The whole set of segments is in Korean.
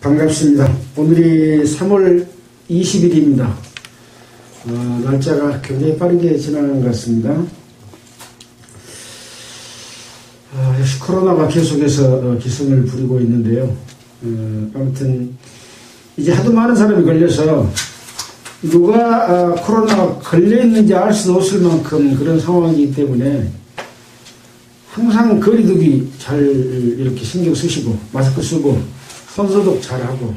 반갑습니다. 오늘이 3월 20일입니다. 날짜가 굉장히 빠르게 지나가는 것 같습니다. 역시 코로나가 계속해서 기승을 부리고 있는데요. 아무튼 이제 하도 많은 사람이 걸려서 누가 코로나가 걸려있는지 알 수도 없을 만큼 그런 상황이기 때문에 항상 거리두기 잘 이렇게 신경 쓰시고 마스크 쓰고 손소독 잘하고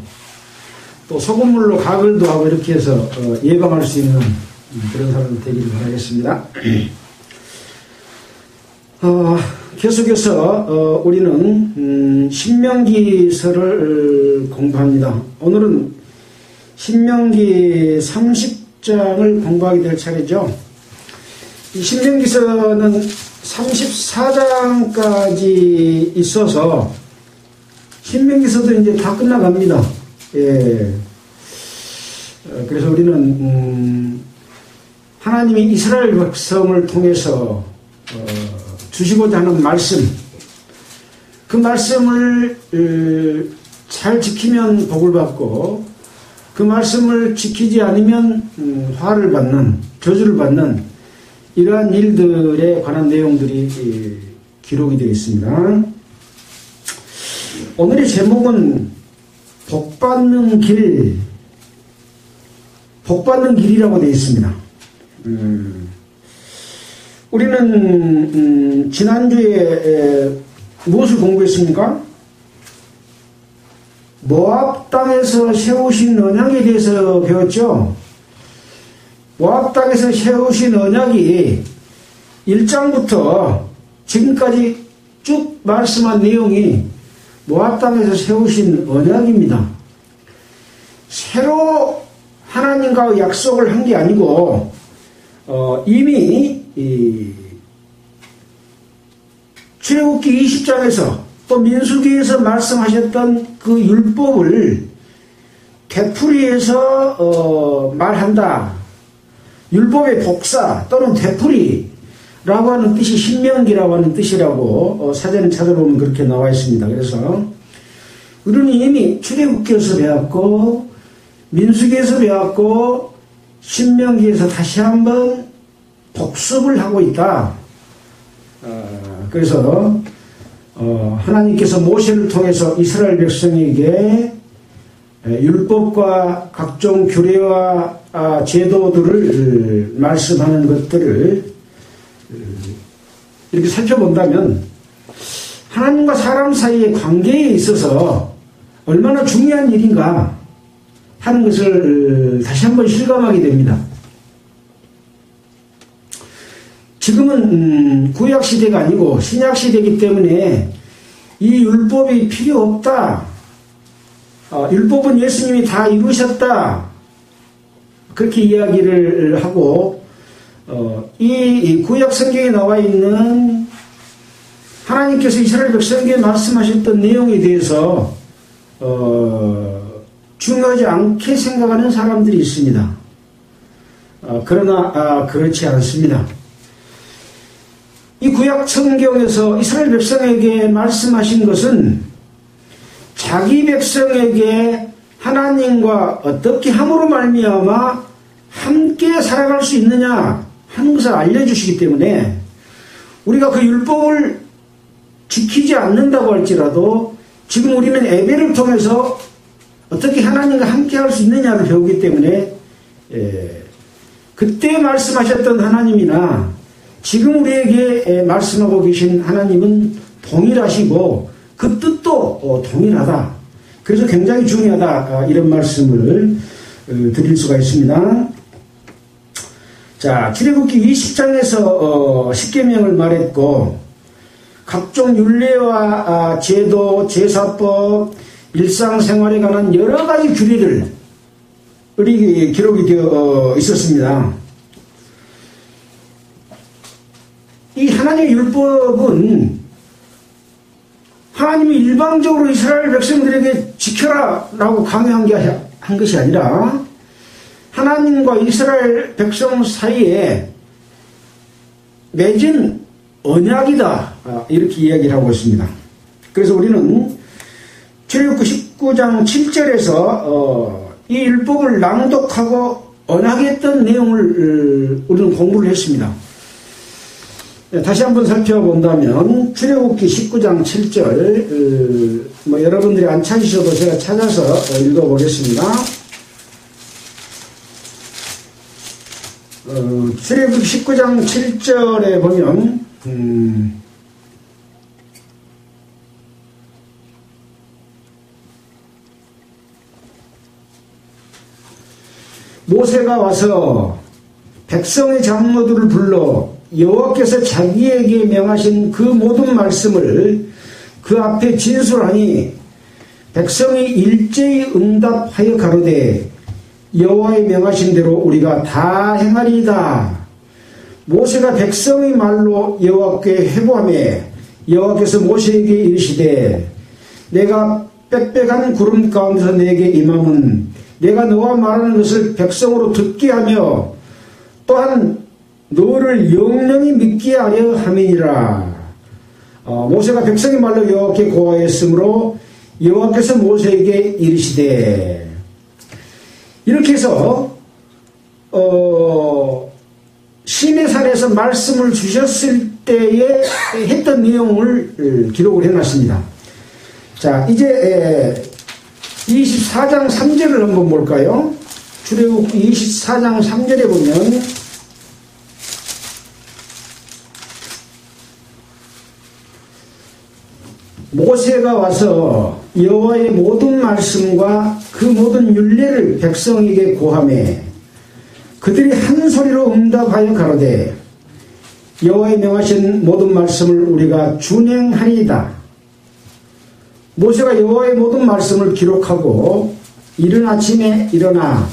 또 소금물로 가글도 하고 이렇게 해서 예방할 수 있는 그런 사람 되기를 바라겠습니다. 계속해서 우리는 신명기서를 공부합니다. 오늘은 신명기 30장을 공부하게 될 차례죠. 이 신명기서는 34장까지 있어서 신명기서도 이제 다 끝나갑니다. 예. 그래서 우리는 하나님이 이스라엘 백성을 통해서 주시고자 하는 말씀, 그 말씀을 잘 지키면 복을 받고 그 말씀을 지키지 않으면 화를 받는, 저주를 받는 이러한 일들에 관한 내용들이 기록이 되어 있습니다. 오늘의 제목은 복받는 길, 복받는 길이라고 되어 있습니다. 우리는 지난주에 무엇을 공부했습니까? 모압 땅에서 세우신 언약에 대해서 배웠죠. 모압 땅에서 세우신 언약이 1장부터 지금까지 쭉 말씀한 내용이 모압 땅에서 세우신 언약입니다. 새로 하나님과 약속을 한 게 아니고 이미 출애굽기 20장에서 또 민수기에서 말씀하셨던 그 율법을 되풀이해서 말한다. 율법의 복사 또는 되풀이라고 하는 뜻이 신명기라고 하는 뜻이라고 사전을 찾아보면 그렇게 나와 있습니다. 그래서 우리는 이미 출애굽기에서 배웠고 민수기에서 배웠고 신명기에서 다시 한번 복습을 하고 있다. 그래서 하나님께서 모세를 통해서 이스라엘 백성에게 율법과 각종 규례와 제도들을 말씀하는 것들을 이렇게 살펴본다면 하나님과 사람 사이의 관계에 있어서 얼마나 중요한 일인가 하는 것을 다시 한번 실감하게 됩니다. 지금은 구약시대가 아니고 신약시대이기 때문에 이 율법이 필요 없다. 율법은 예수님이 다 이루셨다. 그렇게 이야기를 하고 이 구약 성경에 나와 있는 하나님께서 이스라엘 백성에게 말씀하셨던 내용에 대해서 중요하지 않게 생각하는 사람들이 있습니다. 그러나 그렇지 않습니다. 이 구약 성경에서 이스라엘 백성에게 말씀하신 것은 자기 백성에게 하나님과 어떻게 함으로 말미암아 함께 살아갈 수 있느냐 하는 것을 알려주시기 때문에 우리가 그 율법을 지키지 않는다고 할지라도 지금 우리는 예배를 통해서 어떻게 하나님과 함께 할 수 있느냐를 배우기 때문에 그때 말씀하셨던 하나님이나 지금 우리에게 말씀하고 계신 하나님은 동일하시고 그 뜻도 동일하다. 그래서 굉장히 중요하다. 이런 말씀을 드릴 수가 있습니다. 자, 출애굽기 20장에서 십계명을 말했고 각종 율례와 제도, 제사법, 일상생활에 관한 여러 가지 규례들이 기록이 되어 있었습니다. 이 하나님의 율법은 하나님이 일방적으로 이스라엘 백성들에게 지켜라 라고 강요한 것이 아니라 하나님과 이스라엘 백성 사이에 맺은 언약이다 이렇게 이야기를 하고 있습니다. 그래서 우리는 출애굽기 19장 7절에서 이 율법을 낭독하고 언약했던 내용을 우리는 공부를 했습니다. 다시 한번 살펴본다면 출애굽기 19장 7절 여러분들이 안 찾으셔도 제가 찾아서 읽어보겠습니다. 출애굽기 19장 7절에 보면 모세가 와서 백성의 장로들을 불러 여호와께서 자기에게 명하신 그 모든 말씀을 그 앞에 진술하니 백성이 일제히 응답하여 가로되 여호와의 명하신 대로 우리가 다 행하리이다. 모세가 백성의 말로 여호와께 회고하매 여호와께서 모세에게 이르시되 내가 빽빽한 구름 가운데서 내게 임함은 내가 너와 말하는 것을 백성으로 듣게 하며 또한 너를 영영히 믿게 하려 함이니라. 모세가 백성의 말로 여호와께 고하였으므로 여호와께서 모세에게 이르시되 이렇게 해서 시내산에서 말씀을 주셨을 때에 했던 내용을 기록을 해놨습니다. 자, 이제 24장 3절을 한번 볼까요? 출애굽기 24장 3절에 보면 모세가 와서 여호와의 모든 말씀과 그 모든 율례를 백성에게 고하매 그들이 한 소리로 응답하여 가로되 여호와의 명하신 모든 말씀을 우리가 준행하리이다. 모세가 여호와의 모든 말씀을 기록하고 이른 아침에 일어나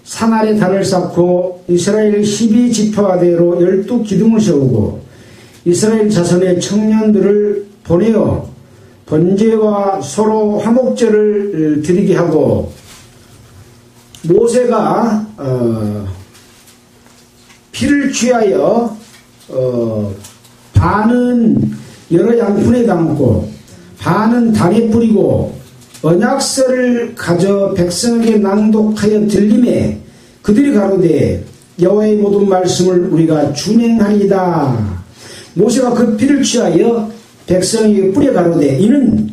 산 아래 단을 쌓고 이스라엘 12지파대로 12기둥을 세우고 이스라엘 자손의 청년들을 보내어 번제와 소로 화목제를 드리게 하고 모세가 피를 취하여 반은 여러 양푼에 담고 반은 단에 뿌리고 언약서를 가져 백성에게 낭독하여 들림에 그들이 가로되 여호와의 모든 말씀을 우리가 준행하리이다. 모세가 그 피를 취하여 백성에게 뿌려 가로되 이는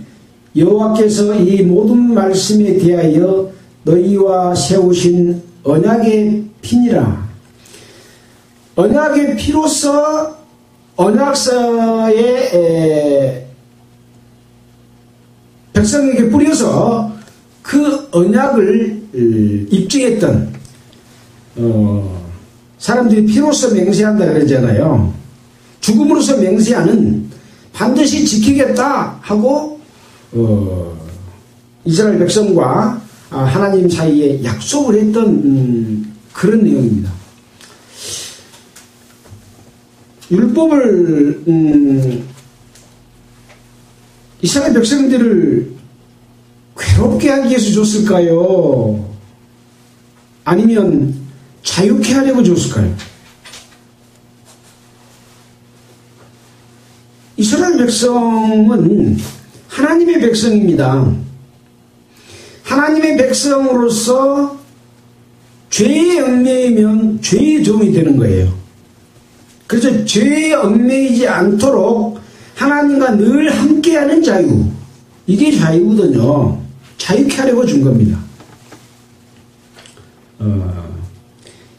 여호와께서 이 모든 말씀에 대하여 너희와 세우신 언약의 피니라. 언약의 피로서 언약서에 백성에게 뿌려서 그 언약을 입증했던 사람들이 피로서 맹세한다 그러잖아요. 죽음으로써 맹세하는 반드시 지키겠다 하고 이스라엘 백성과 하나님 사이에 약속을 했던 그런 내용입니다. 율법을 이스라엘 백성들을 괴롭게 하기 위해서 줬을까요? 아니면 자유케 하려고 줬을까요? 이스라엘 백성은 하나님의 백성입니다. 하나님의 백성으로서 죄에 얽매이면 죄의 종이 되는 거예요. 그래서 죄에 얽매이지 않도록 하나님과 늘 함께하는 자유, 이게 자유거든요. 자유케 하려고 준 겁니다.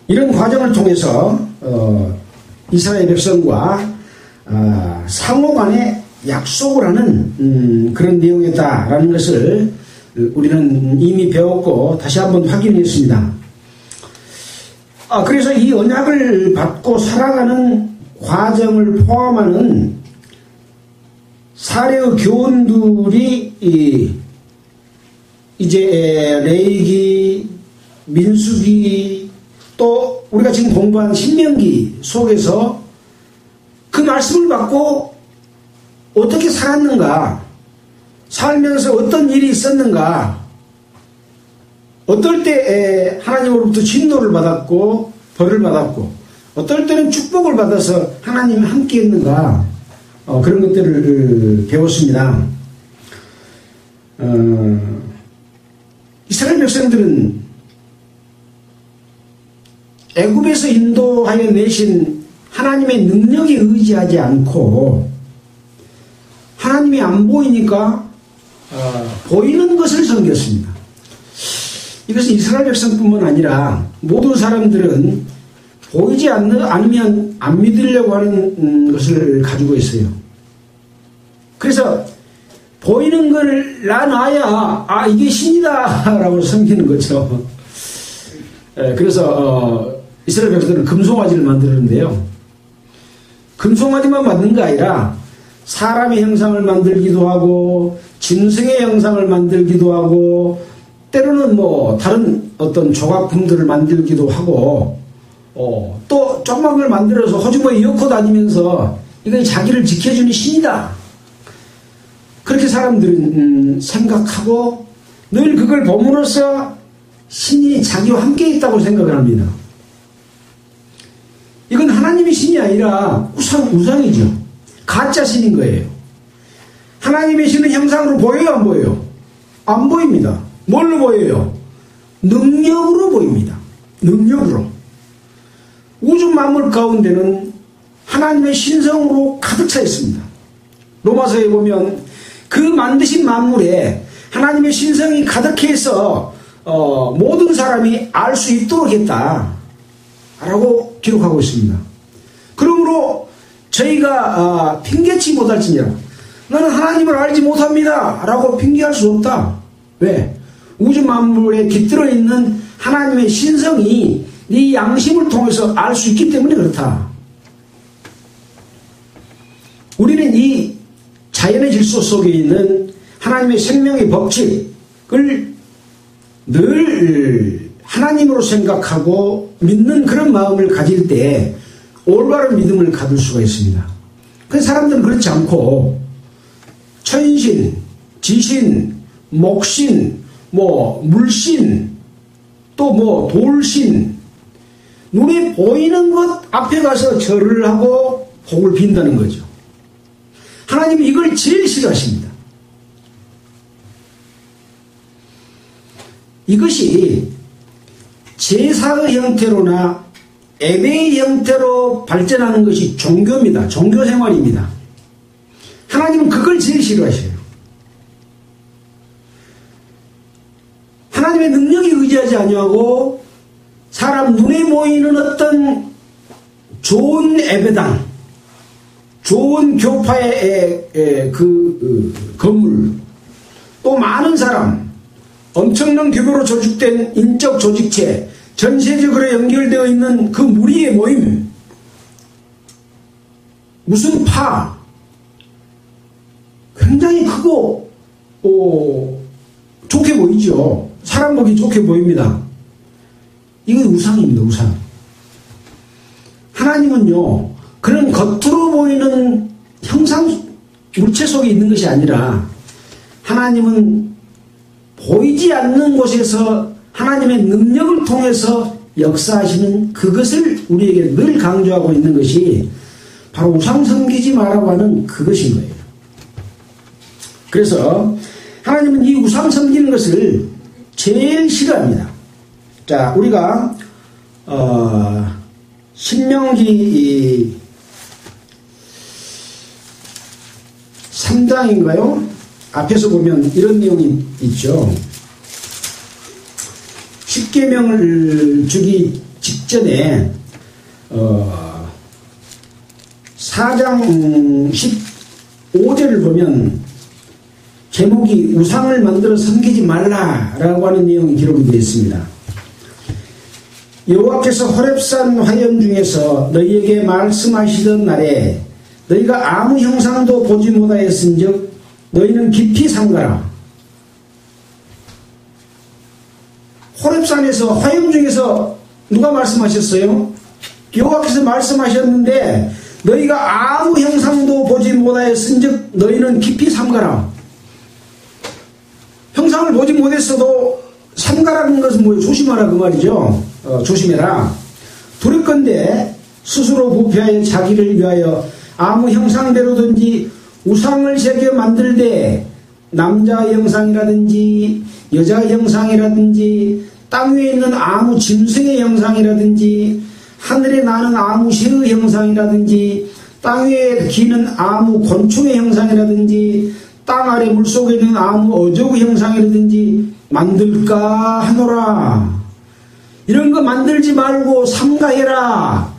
이런 과정을 통해서 이스라엘 백성과 상호 간에 약속을 하는 그런 내용이었다라는 것을 우리는 이미 배웠고 다시 한번 확인했습니다. 그래서 이 언약을 받고 살아가는 과정을 포함하는 사례의 교훈들이 이제 레위기, 민수기, 또 우리가 지금 공부한 신명기 속에서 그 말씀을 받고 어떻게 살았는가, 살면서 어떤 일이 있었는가, 어떨 때 하나님으로부터 진노를 받았고 벌을 받았고 어떨 때는 축복을 받아서 하나님이 함께 했는가, 그런 것들을 배웠습니다. 이스라엘 백성들은 애굽에서 인도하여 내신 하나님의 능력에 의지하지 않고 하나님이 안 보이니까 보이는 것을 섬겼습니다. 이것은 이스라엘 백성뿐만 아니라 모든 사람들은 보이지 않으면 안 믿으려고 하는 것을 가지고 있어요. 그래서 보이는 걸 놔야 이게 신이다 라고 섬기는 거죠. 그래서 이스라엘 백성들은 금송아지를 만드는데요. 금송아지만 만든 거 아니라 사람의 형상을 만들기도 하고 짐승의 형상을 만들기도 하고 때로는 다른 어떤 조각품들을 만들기도 하고 또 조그만 걸 만들어서 호주머니에 넣고 다니면서 이건 자기를 지켜주는 신이다. 그렇게 사람들은 생각하고 늘 그걸 봄으로써 신이 자기와 함께 있다고 생각을 합니다. 이건 하나님의 신이 아니라 우상이죠. 가짜 신인 거예요. 하나님의 신은 형상으로 보여요, 안 보여요? 안 보입니다. 뭘로 보여요? 능력으로 보입니다. 능력으로. 우주 만물 가운데는 하나님의 신성으로 가득 차 있습니다. 로마서에 보면 그 만드신 만물에 하나님의 신성이 가득해서 모든 사람이 알 수 있도록 했다 라고 기록하고 있습니다. 그러므로 저희가 핑계치 못할지니라 나는 하나님을 알지 못합니다 라고 핑계할 수 없다. 왜? 우주 만물에 깃들어 있는 하나님의 신성이 네 양심을 통해서 알 수 있기 때문에 그렇다. 우리는 이 자연의 질서 속에 있는 하나님의 생명의 법칙을 늘 하나님으로 생각하고 믿는 그런 마음을 가질 때 올바른 믿음을 가질 수가 있습니다. 그래서 사람들은 그렇지 않고 천신, 지신, 목신, 물신, 또 돌신, 눈에 보이는 것 앞에 가서 절을 하고 복을 빈다는 거죠. 하나님이 이걸 제일 싫어하십니다. 이것이 제사의 형태로나 예배의 형태로 발전하는 것이 종교입니다. 종교생활입니다. 하나님은 그걸 제일 싫어하셔요. 하나님의 능력에 의지하지 아니하고 사람 눈에 보이는 어떤 좋은 예배당, 좋은 교파의 건물, 또 많은 사람, 엄청난 규모로 조직된 인적 조직체, 전 세적으로 연결되어 있는 그 무리의 모임, 무슨 파, 굉장히 크고 좋게 보이죠. 사람 보기 좋게 보입니다. 이건 우상입니다. 우상. 하나님은요, 그런 겉으로 보이는 형상 물체 속에 있는 것이 아니라 하나님은 보이지 않는 곳에서 하나님의 능력을 통해서 역사하시는 그것을 우리에게 늘 강조하고 있는 것이 바로 우상 섬기지 말라고 하는 그것인 거예요. 그래서 하나님은 이 우상 섬기는 것을 제일 싫어합니다. 자, 우리가 신명기 3장인가요? 앞에서 보면 이런 내용이 있죠. 십계명을 주기 직전에 4장 15절을 보면 제목이 우상을 만들어 섬기지 말라라고 하는 내용이 기록이 되어 있습니다. 여호와께서 호렙산 화염 중에서 너희에게 말씀하시던 날에 너희가 아무 형상도 보지 못하였은즉 너희는 깊이 삼가라. 호렙산에서 화염 중에서 누가 말씀하셨어요? 여호와께서 말씀하셨는데 너희가 아무 형상도 보지 못하였은즉 너희는 깊이 삼가라. 형상을 보지 못했어도 삼가라는 것은 뭐예요? 조심하라 그 말이죠. 조심해라. 두렵건대 스스로 부패하여 자기를 위하여 아무 형상대로든지 우상을 새겨 만들되 남자 형상이라든지 여자 형상이라든지 땅 위에 있는 아무 짐승의 형상이라든지 하늘에 나는 아무 새의 형상이라든지 땅 위에 기는 아무 곤충의 형상이라든지 땅 아래 물속에 있는 아무 어조의 형상이라든지 만들까 하노라. 이런 거 만들지 말고 삼가해라.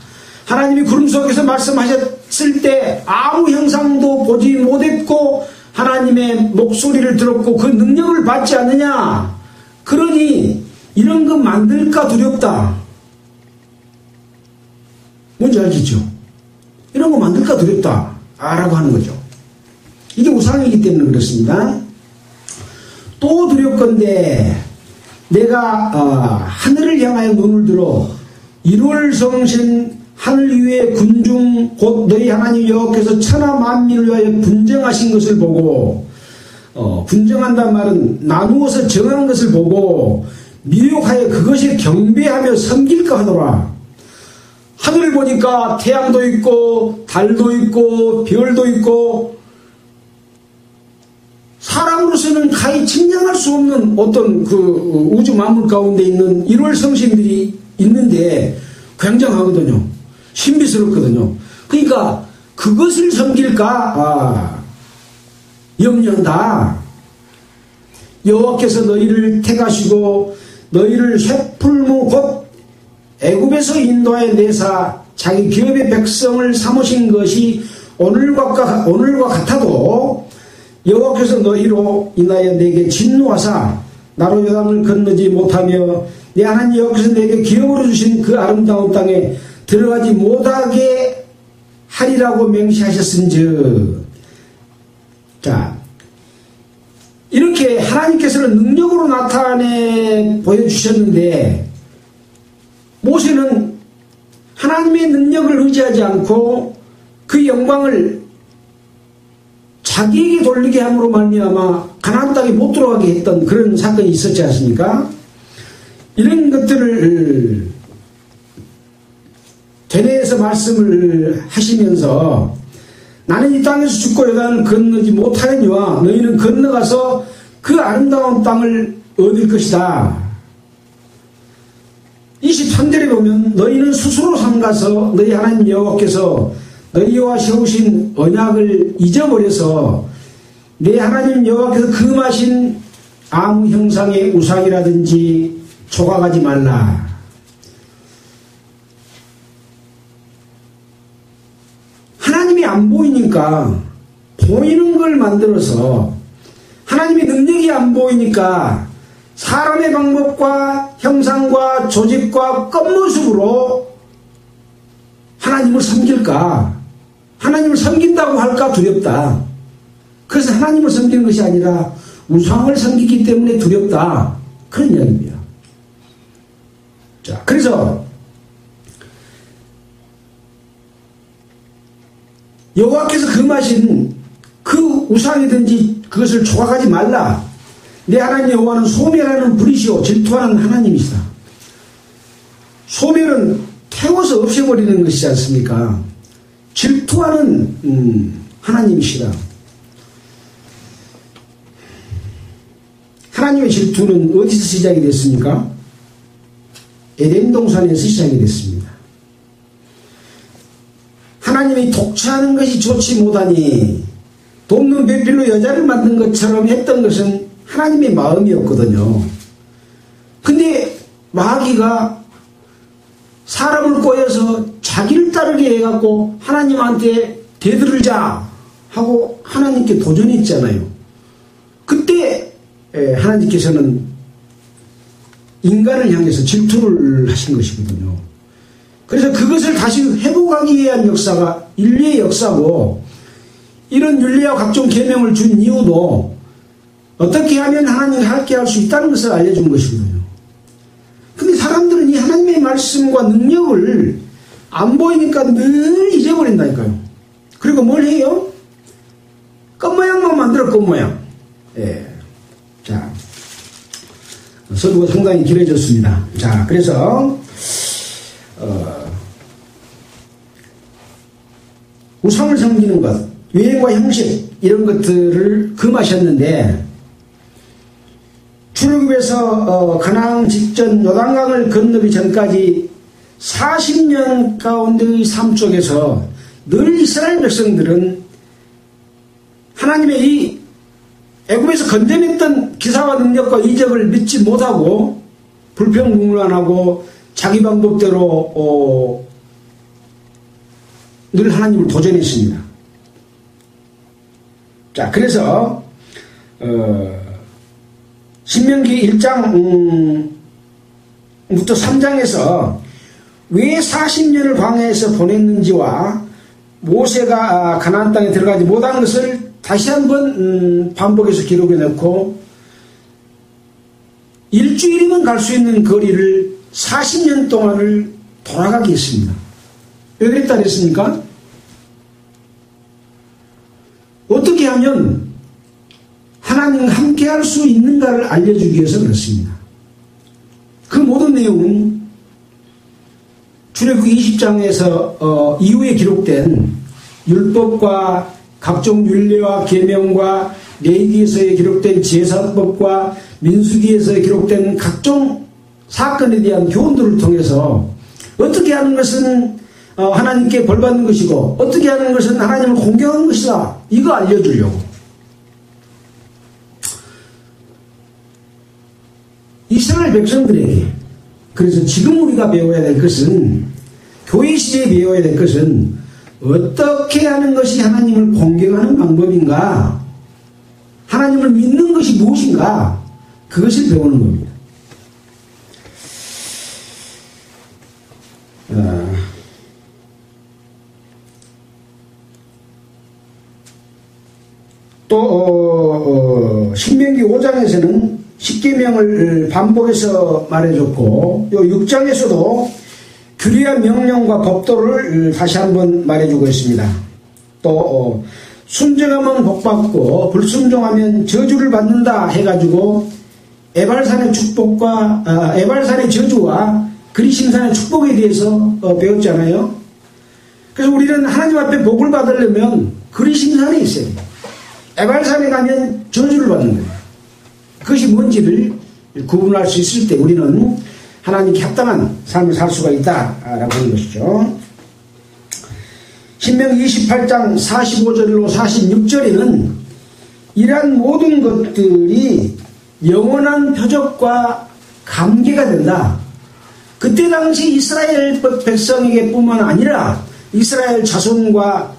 하나님이 구름 속에서 말씀하셨을 때 아무 형상도 보지 못했고 하나님의 목소리를 들었고 그 능력을 받지 않느냐. 그러니 이런 거 만들까 두렵다. 뭔지 알겠죠? 이런 거 만들까 두렵다 라고 하는 거죠. 이게 우상이기 때문에 그렇습니다. 또 두렵건대 내가 하늘을 향하여 눈을 들어 1월 성신 하늘 위에 군중 곧 너희 하나님 여호와께서 천하 만민을 위하여 분정하신 것을 보고 분정한다는 말은 나누어서 정한 것을 보고 미혹하여 그것에 경배하며 섬길까 하노라. 하늘을 보니까 태양도 있고 달도 있고 별도 있고 사람으로서는 가히 측량할 수 없는 어떤 그 우주 만물 가운데 있는 1월 성신들이 있는데 굉장하거든요. 신비스럽거든요. 그러니까 그것을 섬길까 염려한다. 여호와께서 너희를 택하시고 너희를 쇠풀무 곧 애굽에서 인도하여 내사 자기 기업의 백성을 삼으신 것이 오늘과 같아도 여호와께서 너희로 인하여 내게 진노하사 나로 요단을 건너지 못하며 내 하나님 여호와께서 내게 기업으로 주신 그 아름다운 땅에 들어가지 못하게 하리라고 맹세하셨은즉. 자, 이렇게 하나님께서는 능력으로 나타내 보여주셨는데 모세는 하나님의 능력을 의지하지 않고 그 영광을 자기에게 돌리게 함으로 말미암아 가나안 땅에 못 들어가게 했던 그런 사건이 있었지 않습니까? 이런 것들을 되뇌에서 말씀을 하시면서 나는 이 땅에서 죽고 요단을 건너지 못하였니와 너희는 건너가서 그 아름다운 땅을 얻을 것이다. 23절에 보면 너희는 스스로 삼가서 너희 하나님 여호와께서 너희와 세우신 언약을 잊어버려서 내 하나님 여호와께서 금하신 아무 형상의 우상이라든지 조각하지 말라. 하나님이 안 보이니까 보이는 걸 만들어서 하나님의 능력이 안 보이니까 사람의 방법과 형상과 조직과 겉모습으로 하나님을 섬길까? 하나님을 섬긴다고 할까 두렵다. 그래서 하나님을 섬기는 것이 아니라 우상을 섬기기 때문에 두렵다. 그런 이야기입니다. 자, 그래서 여호와께서 금하신 그 우상이든지 그것을 조각하지 말라. 내 하나님 여호와는 소멸하는 불이시오 질투하는 하나님이시다. 소멸은 태워서 없애버리는 것이지 않습니까? 질투하는 하나님이시다. 하나님의 질투는 어디서 시작이 됐습니까? 에덴 동산에서 시작이 됐습니다. 하나님이 독차하는 것이 좋지 못하니 돕는 배필로 여자를 만든 것처럼 했던 것은 하나님의 마음이었거든요. 근데 마귀가 사람을 꼬여서 자기를 따르게 해갖고 하나님한테 대들자 하고 하나님께 도전했잖아요. 그때 하나님께서는 인간을 향해서 질투를 하신 것이거든요. 그래서 그것을 다시 회복하기 위한 역사가 인류의 역사고, 이런 윤리와 각종 계명을 준 이유도 어떻게 하면 하나님이 함께 할 수 있다는 것을 알려준 것이거든요. 근데 사람들은 이 하나님의 말씀과 능력을 안 보이니까 늘 잊어버린다니까요. 그리고 뭘 해요? 겉모양만 만들어, 겉모양. 예. 자, 서두가 상당히 길어졌습니다. 자, 그래서 우상을 섬기는 것, 외형과 형식, 이런 것들을 금하셨는데 출애굽에서 가나안 직전 요단강을 건너기 전까지 40년 가운데의 삶 속에서 늘 이스라엘 백성들은 하나님의 이 애굽에서 건져냈던 기사와 능력과 이적을 믿지 못하고 불평불만하고 자기 방법대로 늘 하나님을 도전했습니다. 자, 그래서 신명기 1장부터 3장에서 왜 40년을 광야에서 보냈는지와 모세가 가나안 땅에 들어가지 못한 것을 다시 한번 반복해서 기록해 놓고 일주일이면 갈 수 있는 거리를 40년 동안을 돌아가게 했습니다. 왜 그랬다 그랬습니까? 어떻게 하면 하나님과 함께 할 수 있는가를 알려주기 위해서 그렇습니다. 그 모든 내용은 출애굽기 20장에서 이후에 기록된 율법과 각종 율례와 계명과 레위기에서 기록된 제사법과 민수기에서 기록된 각종 사건에 대한 교훈들을 통해서 어떻게 하는 것은 하나님께 벌받는 것이고 어떻게 하는 것은 하나님을 공경하는 것이다. 이거 알려주려고. 이스라엘 백성들에게 그래서 지금 우리가 배워야 될 것은 교회 시대에 배워야 될 것은 어떻게 하는 것이 하나님을 공경하는 방법인가 하나님을 믿는 것이 무엇인가 그것을 배우는 겁니다. 또 신명기 5장에서는 십계명을 반복해서 말해줬고 요 6장에서도 규례와 명령과 법도를 다시 한번 말해주고 있습니다. 또 순종하면 복받고 불순종하면 저주를 받는다 해가지고 에발산의 축복과 에발산의 저주와 그리심산의 축복에 대해서 배웠잖아요. 그래서 우리는 하나님 앞에 복을 받으려면 그리심산에 있어야 돼요. 에발산에 가면 저주를 받는 거예요. 그것이 뭔지를 구분할 수 있을 때 우리는 하나님께 합당한 삶을 살 수가 있다라고 하는 것이죠. 신명기 28장 45절로 46절에는 이러한 모든 것들이 영원한 표적과 감개가 된다. 그때 당시 이스라엘 백성에게 뿐만 아니라 이스라엘 자손과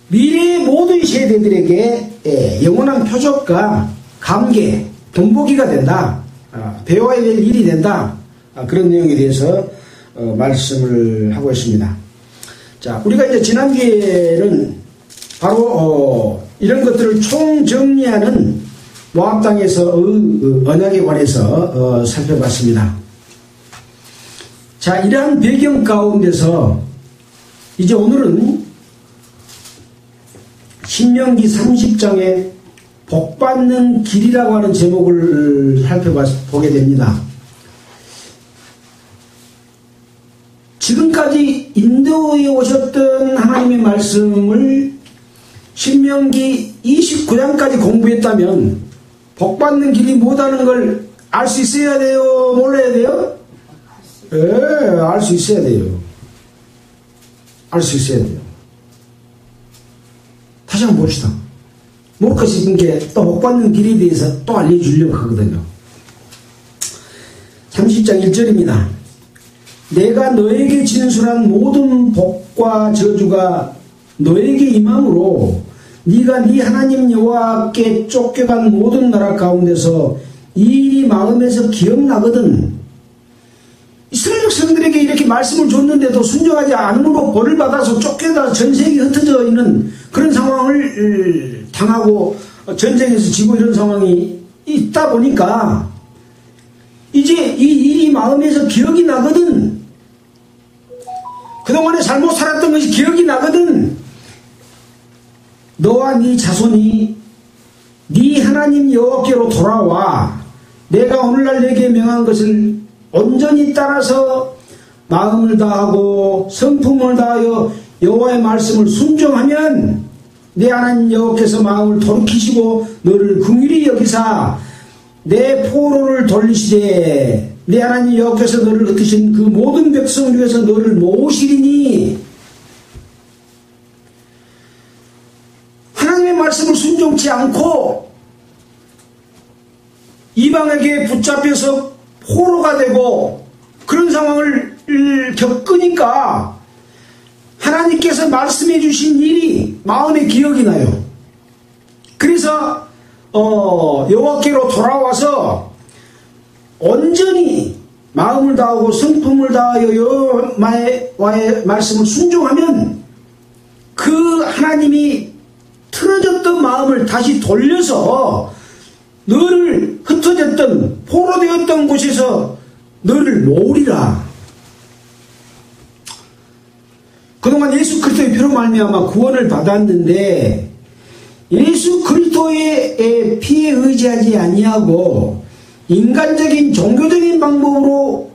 미래의 모든 세대들에게 영원한 표적과 감개, 본보기가 된다. 배워야 될 일이 된다. 그런 내용에 대해서 말씀을 하고 있습니다. 자, 우리가 이제 지난 기회는 바로 이런 것들을 총정리하는 모압 땅에서 언약에 관해서 살펴봤습니다. 자, 이러한 배경 가운데서 이제 오늘은 신명기 30장에 복받는 길이라고 하는 제목을 살펴보게 됩니다. 지금까지 인도에 오셨던 하나님의 말씀을 신명기 29장까지 공부했다면 복받는 길이 뭐다는 걸 알 수 있어야 돼요? 몰라야 돼요? 예, 알 수 있어야 돼요. 알 수 있어야 돼요. 다시 한번 봅시다. 모르고 싶은 게 또 복받는 길에 대해서 또 알려주려고 하거든요. 30장 1절입니다. 내가 너에게 진술한 모든 복과 저주가 너에게 임함으로 네가 네 하나님 여호와께 쫓겨간 모든 나라 가운데서 이 일이 마음에서 기억나거든. 이스라엘 백성들에게 이렇게 말씀을 줬는데도 순종하지 않음으로 벌을 받아서 쫓겨다 전세계 흩어져 있는 그런 상황을 당하고 전쟁에서 지고 이런 상황이 있다 보니까 이제 이 일이 마음에서 기억이 나거든. 그동안에 잘못 살았던 것이 기억이 나거든. 너와 네 자손이 네 하나님 여호와께로 돌아와 내가 오늘날 내게 명한 것을 온전히 따라서 마음을 다하고 성품을 다하여 여호와의 말씀을 순종하면 내 하나님 여호와께서 마음을 돌이키시고 너를 긍휼히 여기사 내 포로를 돌리시되 내 하나님 여호와께서 너를 흩으신 그 모든 백성 중에서 너를 모으시리니. 하나님의 말씀을 순종치 않고 이방에게 붙잡혀서 포로가 되고 그런 상황을 겪으니까 하나님께서 말씀해 주신 일이 마음에 기억이 나요. 그래서 여호와께로 돌아와서 온전히 마음을 다하고 성품을 다하여 여호와의 말씀을 순종하면 그 하나님이 틀어졌던 마음을 다시 돌려서 너를 흩어졌던 포로되었던 곳에서 너를 모으리라. 그동안 예수 그리스도의 피로 말미암아 구원을 받았는데 예수 그리스도의 피에 의지하지 아니하고 인간적인 종교적인 방법으로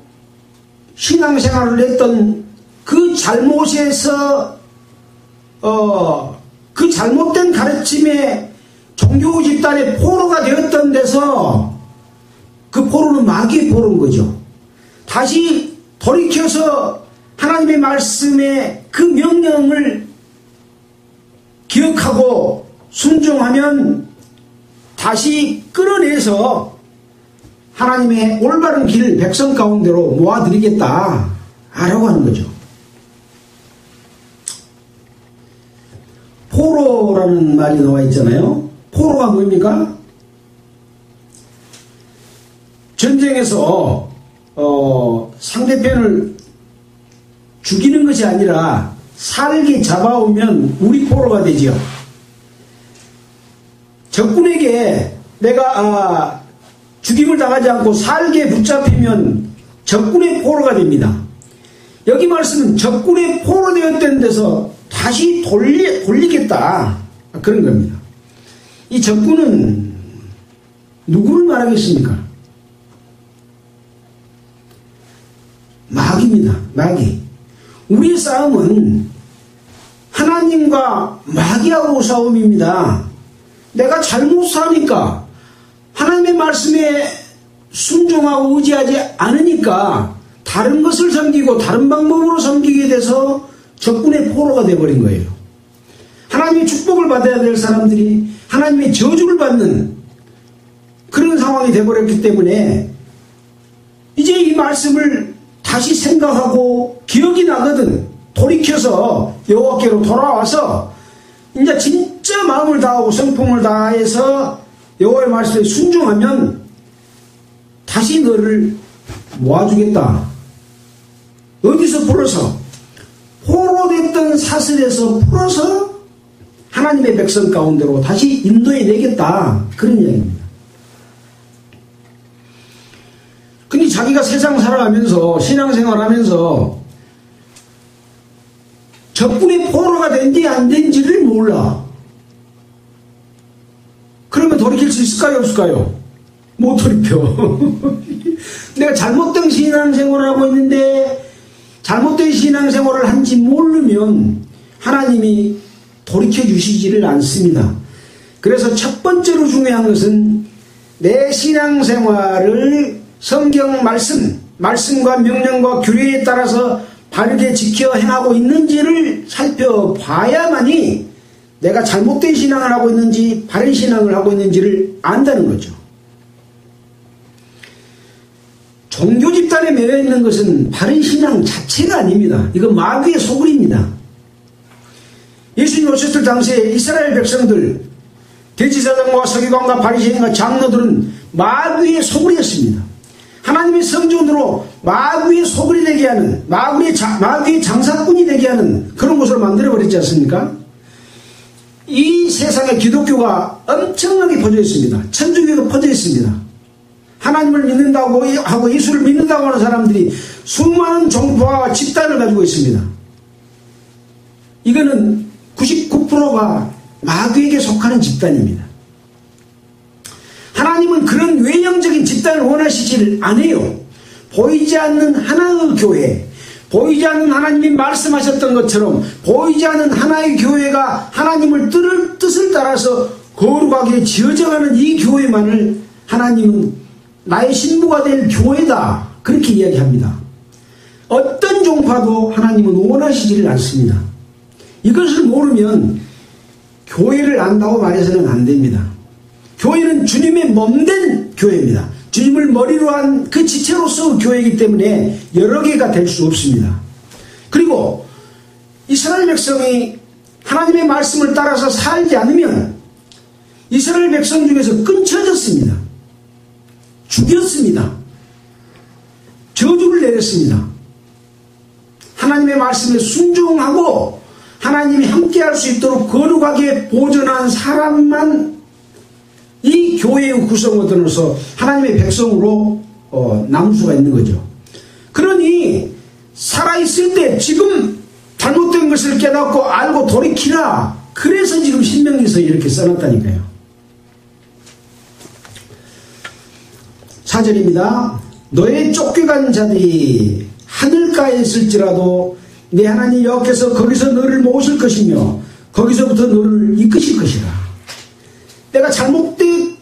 신앙생활을 했던 그 잘못에서 그 잘못된 가르침에 종교 집단의 포로가 되었던 데서 그 포로는 마귀의 포로인 거죠. 다시 돌이켜서 하나님의 말씀의 그 명령을 기억하고 순종하면 다시 끌어내서 하나님의 올바른 길 백성 가운데로 모아드리겠다 라고 하는 거죠. 포로라는 말이 나와 있잖아요. 포로가 뭡니까? 전쟁에서 상대편을 죽이는 것이 아니라 살게 잡아오면 우리 포로가 되지요. 적군에게 내가 죽임을 당하지 않고 살게 붙잡히면 적군의 포로가 됩니다. 여기 말씀은 적군의 포로 되었던 데서 다시 돌리겠다 그런 겁니다. 이 적군은 누구를 말하겠습니까? 마귀입니다. 마귀. 우리의 싸움은 하나님과 마귀하고 싸움입니다. 내가 잘못 사니까 하나님의 말씀에 순종하고 의지하지 않으니까 다른 것을 섬기고 다른 방법으로 섬기게 돼서 적군의 포로가 되어버린 거예요. 하나님의 축복을 받아야 될 사람들이 하나님의 저주를 받는 그런 상황이 되어버렸기 때문에 이제 이 말씀을 다시 생각하고 기억이 나거든 돌이켜서 여호와께로 돌아와서 이제 진짜 마음을 다하고 성품을 다해서 여호와의 말씀에 순종하면 다시 너를 모아주겠다. 어디서 풀어서? 포로됐던 사슬에서 풀어서 하나님의 백성 가운데로 다시 인도해 내겠다. 그런 이야기입니다. 근데 자기가 세상 살아가면서 신앙생활하면서 적군의 포로가 된지 안 된지를 몰라. 그러면 돌이킬 수 있을까요? 없을까요? 못 돌이켜. 내가 잘못된 신앙생활을 하고 있는데 잘못된 신앙생활을 한지 모르면 하나님이 돌이켜 주시지를 않습니다. 그래서 첫 번째로 중요한 것은 내 신앙생활을 성경 말씀과 명령과 규례에 따라서 바르게 지켜 행하고 있는지를 살펴봐야만이 내가 잘못된 신앙을 하고 있는지 바른 신앙을 하고 있는지를 안다는 거죠. 종교 집단에 매여 있는 것은 바른 신앙 자체가 아닙니다. 이건 마귀의 소굴입니다. 예수님 오셨을 당시에 이스라엘 백성들, 대제사장과 서기관과 바리새인과 장로들은 마귀의 소굴이었습니다. 하나님의 성전으로 마귀의 소굴이 되게 하는, 마귀의 장사꾼이 되게 하는 그런 곳으로 만들어버렸지 않습니까? 이 세상에 기독교가 엄청나게 퍼져 있습니다. 천주교가 퍼져 있습니다. 하나님을 믿는다고 하고 예수를 믿는다고 하는 사람들이 수많은 종파와 집단을 가지고 있습니다. 이거는 99%가 마귀에게 속하는 집단입니다. 하나님은 그런 외형적인 집단을 원하시지를 않아요. 보이지 않는 하나의 교회, 보이지 않는 하나님이 말씀하셨던 것처럼 보이지 않는 하나의 교회가 하나님을 뜻을 따라서 거룩하게 지어져가는 이 교회만을 하나님은 나의 신부가 될 교회다, 그렇게 이야기합니다. 어떤 종파도 하나님은 원하시지를 않습니다. 이것을 모르면 교회를 안다고 말해서는 안 됩니다. 교회는 주님의 몸된 교회입니다. 주님을 머리로 한 그 지체로서 교회이기 때문에 여러 개가 될 수 없습니다. 그리고 이스라엘 백성이 하나님의 말씀을 따라서 살지 않으면 이스라엘 백성 중에서 끊쳐졌습니다. 죽였습니다. 저주를 내렸습니다. 하나님의 말씀에 순종하고 하나님이 함께할 수 있도록 거룩하게 보존한 사람만 이 교회의 구성원으로서 하나님의 백성으로 남을 수가 있는 거죠. 그러니 살아있을 때 지금 잘못된 것을 깨닫고 알고 돌이키라. 그래서 지금 신명기에서 이렇게 써놨다니까요. 4절입니다. 너의 쫓겨간 자들이 하늘가에 있을지라도 내 하나님 여호와께서 거기서 너를 모으실 것이며 거기서부터 너를 이끄실 것이라. 내가 잘못된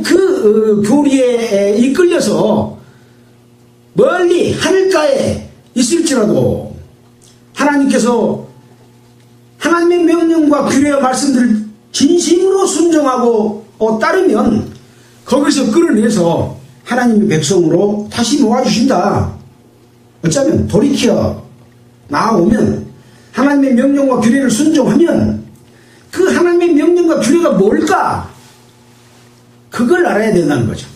그 교리에 이끌려서 멀리 하늘가에 있을지라도 하나님께서 하나님의 명령과 규례와 말씀들을 진심으로 순종하고 따르면 거기서 끌어내서 하나님의 백성으로 다시 모아주신다. 어쩌면 돌이켜 나오면 하나님의 명령과 규례를 순종하면 그 하나님의 명령과 규례가 뭘까? 그걸 알아야 된다는 거죠.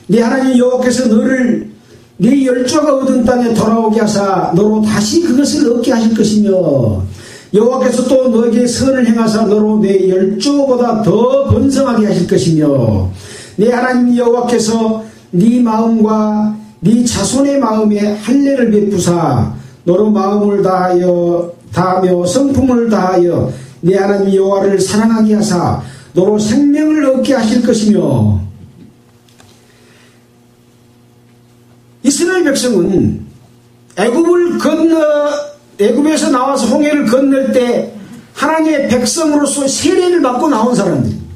네 하나님 여호와께서 너를 네 열조가 얻은 땅에 돌아오게 하사 너로 다시 그것을 얻게 하실 것이며 여호와께서 또 너에게 선을 행하사 너로 네 열조보다 더 번성하게 하실 것이며 네 하나님 여호와께서 네 마음과 네 자손의 마음에 할례를 베푸사 너로 마음을 다하며 성품을 다하여 네 하나님 여호와를 사랑하게 하사 너로 생명을 얻게 하실 것이며. 이스라엘 백성은 애굽에서 나와서 홍해를 건널 때 하나님의 백성으로서 세례를 받고 나온 사람들입니다.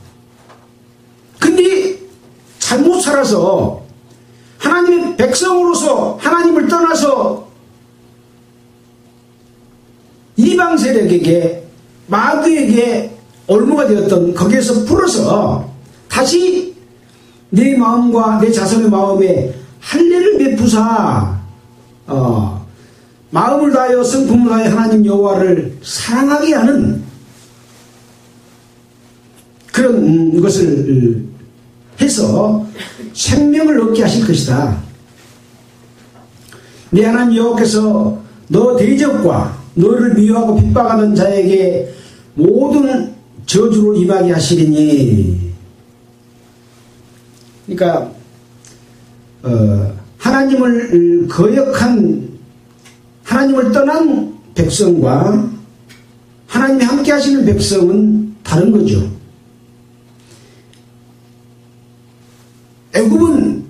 근데 잘못 살아서 하나님의 백성으로서 하나님을 떠나서 이방 세력에게 마귀에게 올무가 되었던 거기에서 풀어서 다시 내 마음과 내 자손의 마음에 할례를 베푸사 마음을 다하여 성품을 다하여 하나님 여호와를 사랑하게 하는 그런 것을 해서 생명을 얻게 하실 것이다. 내 하나님 여호와께서 너 대적과 너를 미워하고 핍박하는 자에게 모든 저주로 임하게 하시리니. 그러니까 하나님을 거역한 하나님을 떠난 백성과 하나님이 함께 하시는 백성은 다른 거죠. 애굽은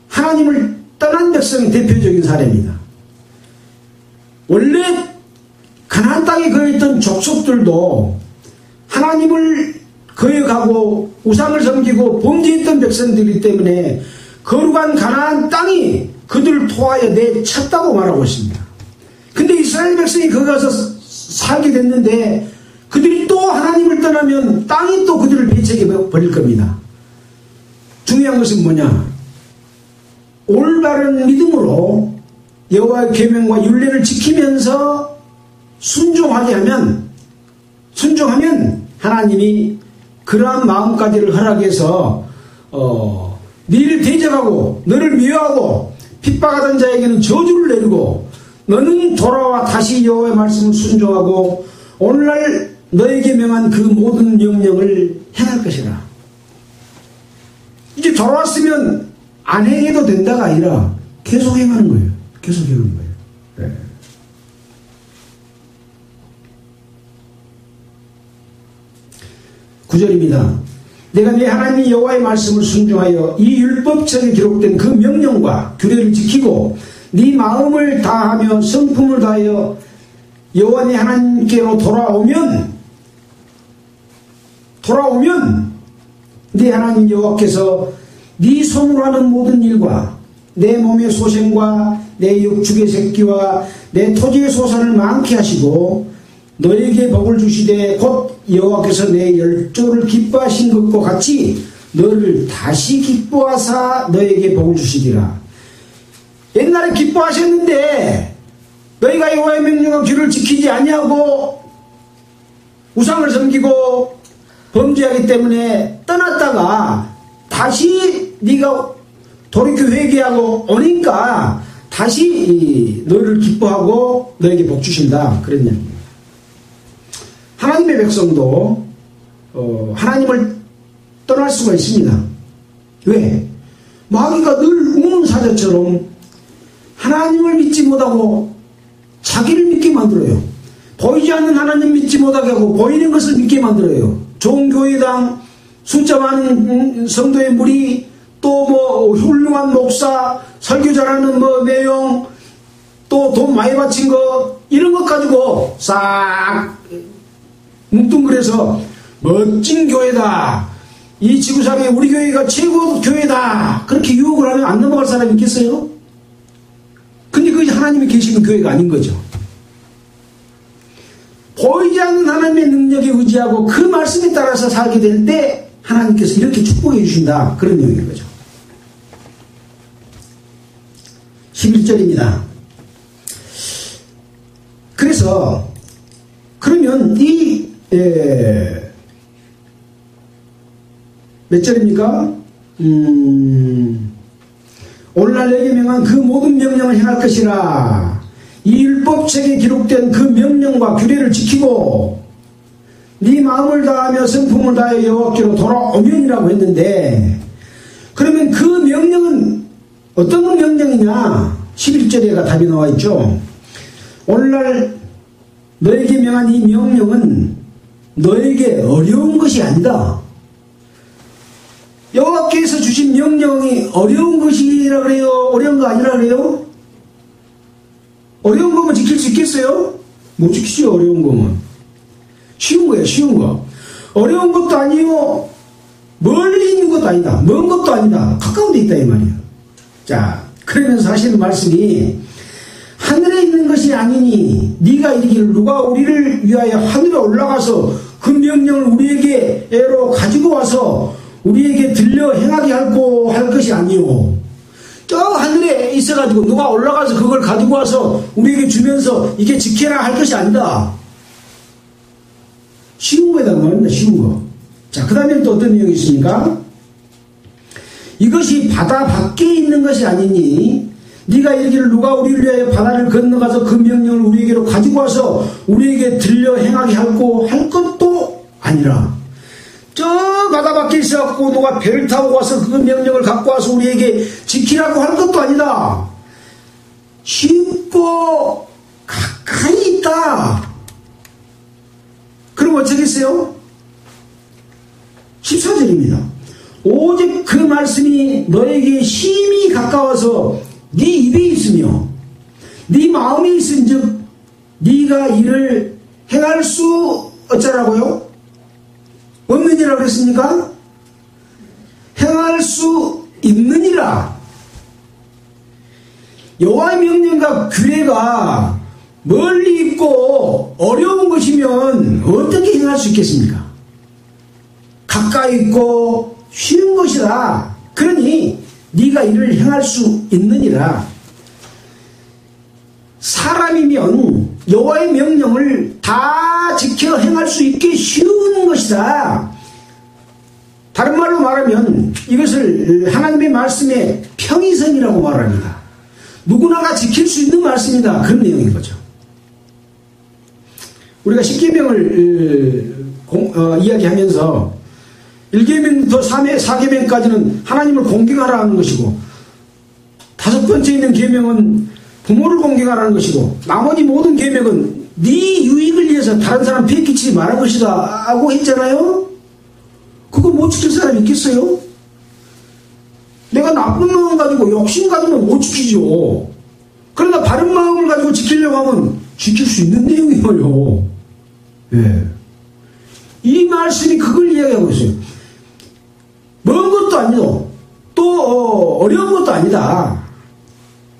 하나님을 떠난 백성의 대표적인 사례입니다. 원래 가나안 땅에 거했던 족속들도 하나님을 거역하고 우상을 섬기고 범죄했던 백성들이기 때문에 거룩한 가나안 땅이 그들을 토하여 내쳤다고 말하고 있습니다. 근데 이스라엘 백성이 거기 가서 살게 됐는데 그들이 또 하나님을 떠나면 땅이 또 그들을 배척해 버릴 겁니다. 중요한 것은 뭐냐? 올바른 믿음으로 여호와의 계명과 율례를 지키면서 순종하면 하나님이 그러한 마음까지를 허락해서 너를 대적하고 너를 미워하고 핍박하던 자에게는 저주를 내리고 너는 돌아와 다시 여호와의 말씀을 순종하고 오늘날 너에게 명한 그 모든 명령을 행할 것이라. 이제 돌아왔으면 안 행해도 된다가 아니라 계속 행하는 거예요. 계속 행하는 거예요. 네. 구절입니다. 내가 내 하나님 여호와의 말씀을 순종하여 이 율법책에 기록된 그 명령과 규례를 지키고 네 마음을 다하며 성품을 다하여 여호와 네 하나님께로 돌아오면 네 하나님 여호와께서 네 손으로 하는 모든 일과 내 몸의 소생과 내 육축의 새끼와 내 토지의 소산을 많게 하시고 너에게 복을 주시되 곧 여호와께서 내 열조를 기뻐하신 것과 같이 너를 다시 기뻐하사 너에게 복을 주시리라. 옛날에 기뻐하셨는데 너희가 여호와의 명령과 규례를 지키지 아니하고 우상을 섬기고 범죄하기 때문에 떠났다가 다시 네가 돌이켜 회개하고 오니까 다시 너희를 기뻐하고 너에게 복 주신다. 그런 얘기입니다. 하나님의 백성도 하나님을 떠날 수가 있습니다. 왜? 마귀가 늘 우는 사자처럼 하나님을 믿지 못하고 자기를 믿게 만들어요. 보이지 않는 하나님 믿지 못하게 하고 보이는 것을 믿게 만들어요. 좋은 교회당, 숫자 많은 성도의 무리, 또 뭐 훌륭한 목사, 설교 잘하는 뭐 내용, 또 돈 많이 바친 거, 이런 것 가지고 싹 뭉뚱그려서 멋진 교회다, 이 지구상에 우리 교회가 최고 교회다, 그렇게 유혹을 하면 안 넘어갈 사람이 있겠어요? 근데 그것이 하나님이 계시는 교회가 아닌 거죠. 보이지 않는 하나님의 능력에 의지하고 그 말씀에 따라서 살게 될 때 하나님께서 이렇게 축복해 주신다, 그런 내용인 거죠. 11절입니다. 그래서 그러면 몇 절입니까? 오늘날 내게 명한 그 모든 명령을 행할 것이라. 이 율법책에 기록된 그 명령과 규례를 지키고 네 마음을 다하며 성품을 다하여 여호와께로 돌아오면이라고 했는데, 그러면 그 명령은 어떤 명령이냐? 11절에가 답이 나와 있죠. 오늘날 너에게 명한 이 명령은 너에게 어려운 것이 아니다. 여호와께서 주신 명령이 어려운 것이라 그래요? 어려운 거 아니라 그래요? 어려운 거면 지킬 수 있겠어요? 못 지키죠. 어려운 거면 쉬운 거예요. 쉬운 거. 어려운 것도 아니고 멀리 있는 것도 아니다. 먼 것도 아니다. 가까운 데 있다 이 말이에요. 자, 그러면서 하시는 말씀이 하늘에 있는 것이 아니니 네가 이르기를 누가 우리를 위하여 하늘에 올라가서 그 명령을 우리에게로 가지고 와서 우리에게 들려 행하게 하고 할 것이 아니오. 저 하늘에 있어가지고 누가 올라가서 그걸 가지고 와서 우리에게 주면서 이게 지켜라 할 것이 아니다. 쉬운 거에다가 말합니다. 쉬운 거. 자, 그 다음에 또 어떤 내용이 있습니까? 이것이 바다 밖에 있는 것이 아니니 네가 이르기를 누가 우리를 위하여 바다를 건너가서 그 명령을 우리에게로 가지고 와서 우리에게 들려 행하게 하고 할 것도 아니라. 저 바다 밖에 있어갖고 누가 배를 타고 와서 그 명령을 갖고 와서 우리에게 지키라고 할 것도 아니다. 쉽고 가까이 있다. 그럼 어쩌겠어요? 14절입니다. 오직 그 말씀이 너에게 심히 가까워서 네 입에 있으며 네 마음에 있은즉 네가 이를 행할 수 어쩌라고요? 없느니라 그랬습니까? 행할 수 있느니라. 여호와의 명령과 규례가 멀리 있고 어려운 것이면 어떻게 행할 수 있겠습니까? 가까이 있고 쉬운 것이다. 그러니 네가 이를 행할 수 있느니라. 사람이면 여호와의 명령을 다 지켜 행할 수 있게 쉬운 것이다. 다른 말로 말하면 이것을 하나님의 말씀의 평이선이라고 말합니다. 누구나가 지킬 수 있는 말씀이다. 그런 내용인 거죠. 우리가 10계명을 이야기하면서 1계명부터 4계명까지는 하나님을 공경하라는 것이고, 5번째 있는 계명은 부모를 공경하라는 것이고, 나머지 모든 계명은 네 유익을 위해서 다른 사람 피해 끼치지 말라는 것이다 하고 했잖아요. 그거 못 지킬 사람이 있겠어요? 내가 나쁜 마음 가지고 욕심 가지면 못 지키죠. 그러나 바른 마음을 가지고 지키려고 하면 지킬 수 있는 내용이에요. 예. 이 말씀이 그걸 이야기하고 있어요. 먼 것도 아니고 또 어려운 것도 아니다.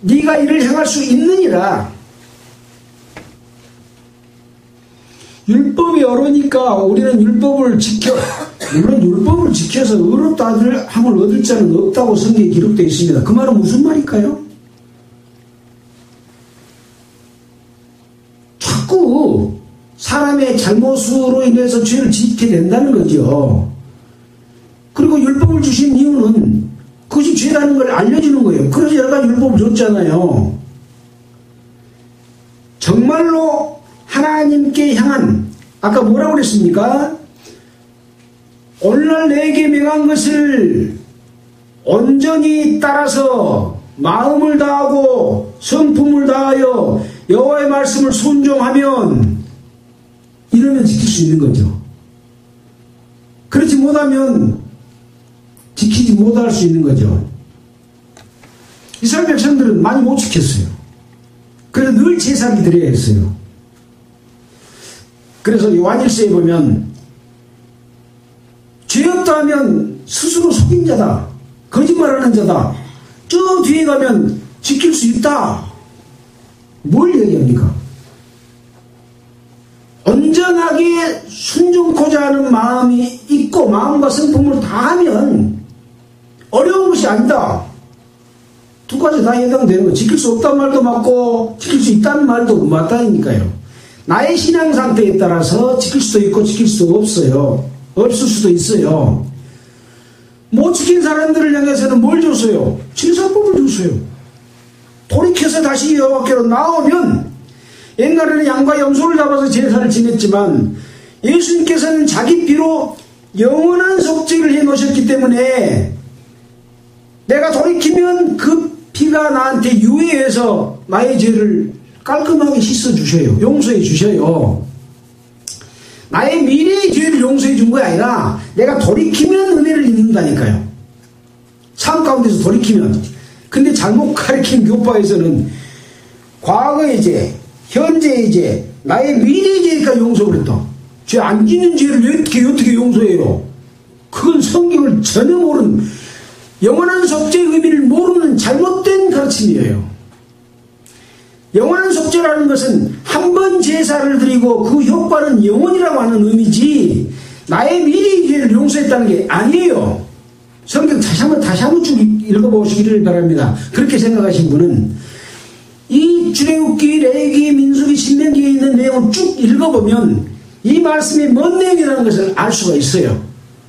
네가 이를 행할 수 있느니라. 율법이 어려우니까 우리는 율법을 지켜, 물론 율법을 지켜서 의롭다 함을 얻을 자는 없다고 성경에 기록되어 있습니다. 그 말은 무슨 말일까요? 자꾸 사람의 잘못으로 인해서 죄를 짓게 된다는 거죠. 그리고 율법을 주신 이유는 그것이 죄라는 걸 알려주는 거예요. 그래서 여러 가지 율법을 줬잖아요. 정말로 하나님께 향한, 아까 뭐라고 그랬습니까? 오늘날 내게 명한 것을 온전히 따라서 마음을 다하고 성품을 다하여 여호와의 말씀을 순종하면, 이러면 지킬 수 있는 거죠. 그렇지 못하면 지키지 못할 수 있는 거죠. 이스라엘 백성들은 많이 못 지켰어요. 그래서 늘 제사를 드려야 했어요. 그래서 요한일서에 보면 죄 없다 하면 스스로 속인 자다, 거짓말하는 자다. 저 뒤에 가면 지킬 수 있다. 뭘 얘기합니까? 온전하게 순종코자 하는 마음이 있고 마음과 성품을 다하면 어려운 것이 아니다. 두 가지 다 해당되는 거. 지킬 수 없다는 말도 맞고 지킬 수 있다는 말도 맞다니까요. 나의 신앙 상태에 따라서 지킬 수도 있고 지킬 수도 없어요. 없을 수도 있어요. 못 지킨 사람들을 향해서는 뭘 줬어요? 제사법을 줬어요. 돌이켜서 다시 여호와께로 나오면, 옛날에는 양과 염소를 잡아서 제사를 지냈지만 예수님께서는 자기 피로 영원한 속죄를 해놓으셨기 때문에 내가 돌이키면 그 피가 나한테 유해해서 나의 죄를 깔끔하게 씻어주셔요. 용서해 주셔요. 나의 미래의 죄를 용서해 준 게 아니라 내가 돌이키면 은혜를 입는다니까요. 삶 가운데서 돌이키면. 근데 잘못 가르친 교파에서는 과거의 죄, 현재의 죄, 나의 미래의 죄니까 용서를 했다. 죄 안 짓는 죄를 어떻게 용서해요? 그건 성경을 전혀 모르는, 영원한 속죄의 의미를 모르는 잘못된 가르침이에요. 영원한 속죄라는 것은 한 번 제사를 드리고 그 효과는 영원이라고 하는 의미지, 나의 미래의 죄를 용서했다는 게 아니에요. 성경 다시 한번 쭉 읽어보시기를 바랍니다. 그렇게 생각하신 분은 이 출애굽기, 레위기, 민수기, 신명기에 있는 내용을 쭉 읽어보면 이 말씀이 뭔 내용이라는 것을 알 수가 있어요.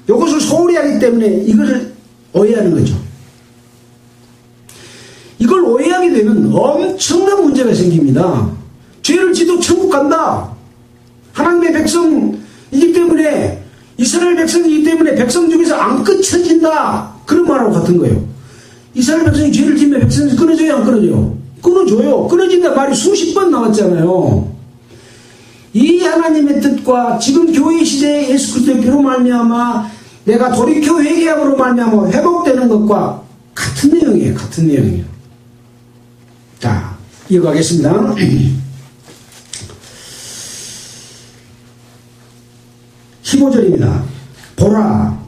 이것을 소홀히 하기 때문에 이것을 오해하는 거죠. 이걸 오해하게 되면 엄청난 문제가 생깁니다. 죄를 지도 천국 간다. 하나님의 백성이기 때문에, 이스라엘 백성이기 때문에 백성 중에서 안 끊쳐진다. 그런 말하고 같은 거예요. 이스라엘 백성이 죄를 지면 백성이 끊어져요, 안 끊어져요? 끊어줘요. 끊어진다 말이 수십 번 나왔잖아요. 이 하나님의 뜻과 지금 교회 시대에 예수 그리스도의 피로 말미암아 내가 돌이켜 회개함으로 말미암아 회복되는 것과 같은 내용이에요. 같은 내용이에요. 자, 이어가겠습니다. 15절입니다. 보라,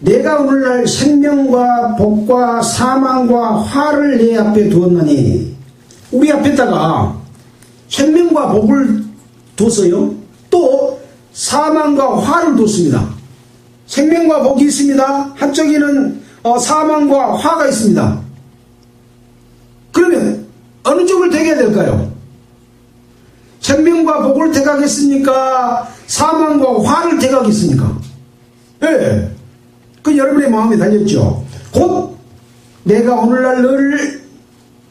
내가 오늘날 생명과 복과 사망과 화를 내 앞에 두었나니, 우리 앞에다가 생명과 복을 뒀어요. 또 사망과 화를 뒀습니다. 생명과 복이 있습니다. 한쪽에는 사망과 화가 있습니다. 그러면 어느 쪽을 택해야 될까요? 생명과 복을 택하겠습니까? 사망과 화를 택하겠습니까? 예. 그 여러분의 마음에 달렸죠. 곧 내가 오늘날 너를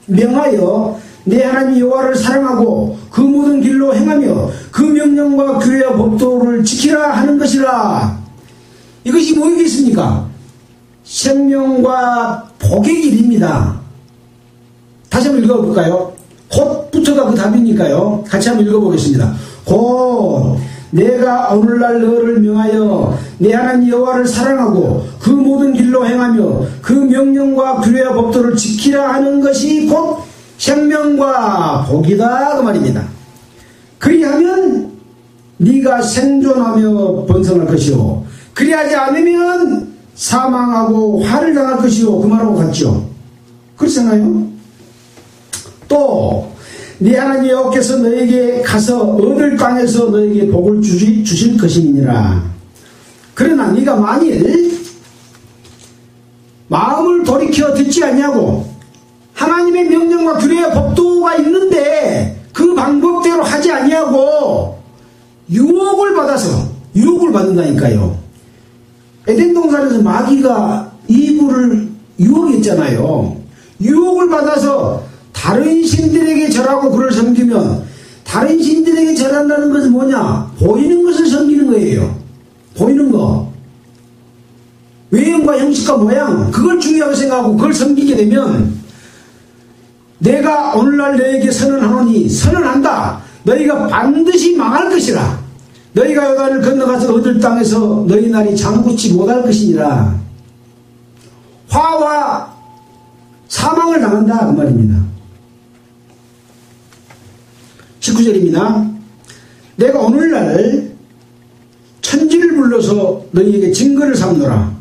명하여 내 하나님 여호와를 사랑하고 그 모든 길로 행하며 그 명령과 규례와 법도를 지키라 하는 것이라. 이것이 뭐겠습니까? 생명과 복의 길입니다. 다시 한번 읽어볼까요? 곧부터가 그 답이니까요. 같이 한번 읽어보겠습니다. 곧 내가 오늘날 너를 명하여 내 하나님 여호와를 사랑하고 그 모든 길로 행하며 그 명령과 규례와 법도를 지키라 하는 것이 곧 생명과 복이다 그 말입니다. 그리하면 네가 생존하며 번성할 것이요 그리하지 않으면 사망하고 화를 당할 것이요 그 말하고 같죠. 그렇잖아요. 또 네 하나님 여호와께서 너에게 가서 얻을 땅에서 너에게 복을 주실 것이니라. 그러나 네가 만일 마음을 돌이켜 듣지 않냐고 하나님의 명령과 규례와 법도가 있는데 그 방법대로 하지 아니하고 유혹을 받는다니까요. 에덴 동산에서 마귀가 이브를 유혹했잖아요. 유혹을 받아서 다른 신들에게 절하고 그를 섬기면 다른 신들에게 절한다는 것은 뭐냐? 보이는 것을 섬기는 거예요. 보이는 거. 외형과 형식과 모양 그걸 중요하게 생각하고 그걸 섬기게 되면 내가 오늘날 너에게 선언하노니 선언한다. 너희가 반드시 망할 것이라. 너희가 요단을 건너가서 얻을 땅에서 너희 날이 장구치 못할 것이니라. 화와 사망을 당한다 그 말입니다. 19절입니다. 내가 오늘날 천지를 불러서 너희에게 증거를 삼노라.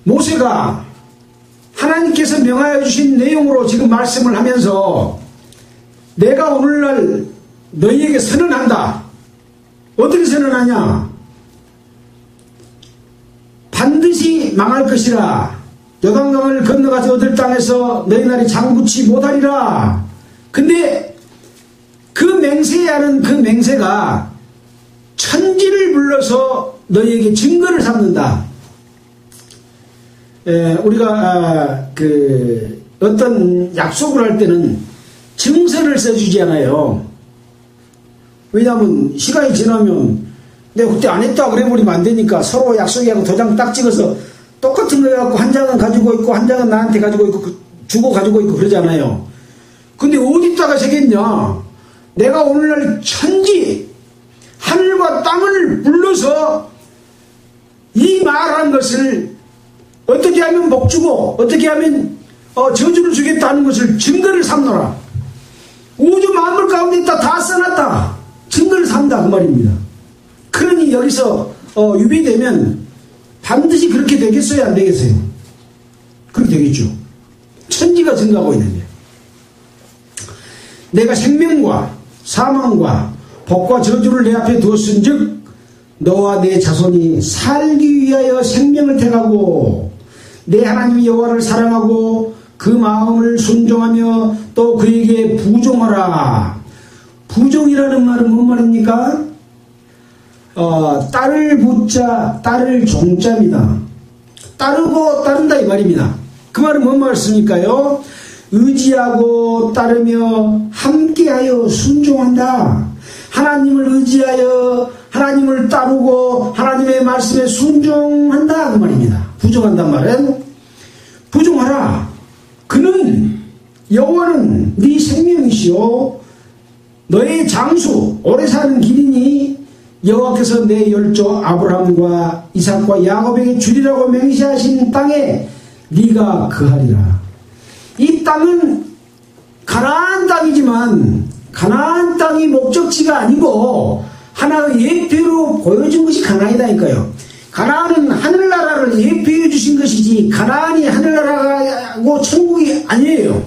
모세가 하나님께서 명하여 주신 내용으로 지금 말씀을 하면서 내가 오늘날 너희에게 선언한다. 어떻게 선언하냐? 반드시 망할 것이라. 요단강을 건너가서 얻을 땅에서 너희 날이 장구치 못하리라. 근데 그 맹세하는 그 맹세가 천지를 불러서 너희에게 증거를 삼는다. 우리가 어떤 약속을 할 때는 증서를 써주지 않아요. 왜냐하면 시간이 지나면 내가 그때 안 했다 그래버리면 안 되니까 서로 약속하고 도장 딱 찍어서 똑같은 거 해갖고 한 장은 가지고 있고 한 장은 나한테 가지고 있고 주고 가지고 있고 그러잖아요. 근데 어디다가 새겼냐? 내가 오늘날 천지 하늘과 땅을 불러서 이 말한 것을 어떻게 하면 복 주고 어떻게 하면 저주를 주겠다는 것을 증거를 삼노라. 우주 만물 가운데 다 써놨다. 증거를 삼다 그 말입니다. 그러니 여기서 유비되면 반드시 그렇게 되겠어요 안 되겠어요? 그렇게 되겠죠. 천지가 증거하고 있는데 내가 생명과 사망과 복과 저주를 내 앞에 두었은즉 너와 내 자손이 살기 위하여 생명을 택하고 내 하나님 여호와를 사랑하고 그 마음을 순종하며 또 그에게 부종하라. 부종이라는 말은 뭔 말입니까? 딸을 붙자 딸을 종자입니다. 따르고 따른다 이 말입니다. 그 말은 뭔 말씀일까요? 의지하고 따르며 함께하여 순종한다. 하나님을 의지하여 하나님을 따르고 하나님의 말씀에 순종한다 그 말입니다. 부종한단 말은 부종하라. 그는 여호와는 네 생명이시오 너의 장수 오래 사는 길이니 여호와께서 내 열조 아브라함과 이삭과 야곱에게 주리라고 맹세하신 땅에 네가 거하리라. 이 땅은 가나안 땅이지만 가나안 땅이 목적지가 아니고 하나의 예표로 보여준 것이 가나안이다니까요. 가나안은 하늘나라를 예표해 주신 것이지 가나안이 하늘나라고 천국이 아니에요.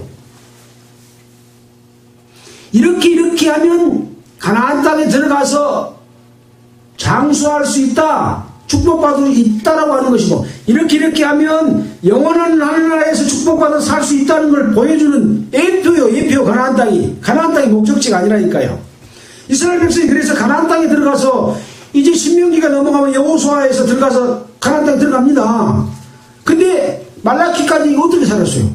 이렇게 하면 가나안 땅에 들어가서 장수할 수 있다, 축복받을 수 있다라고 하는 것이고, 이렇게 하면 영원한 하늘나라에서 축복받아 살 수 있다는 걸 보여주는 예표요. 예표. 가나안 땅이 목적지가 아니라니까요. 이스라엘 백성이 그래서 가나안 땅에 들어가서 이제 신명기가 넘어가면 여호수아에서 들어가서 가나안 땅에 들어갑니다. 근데 말라기까지 어떻게 살았어요?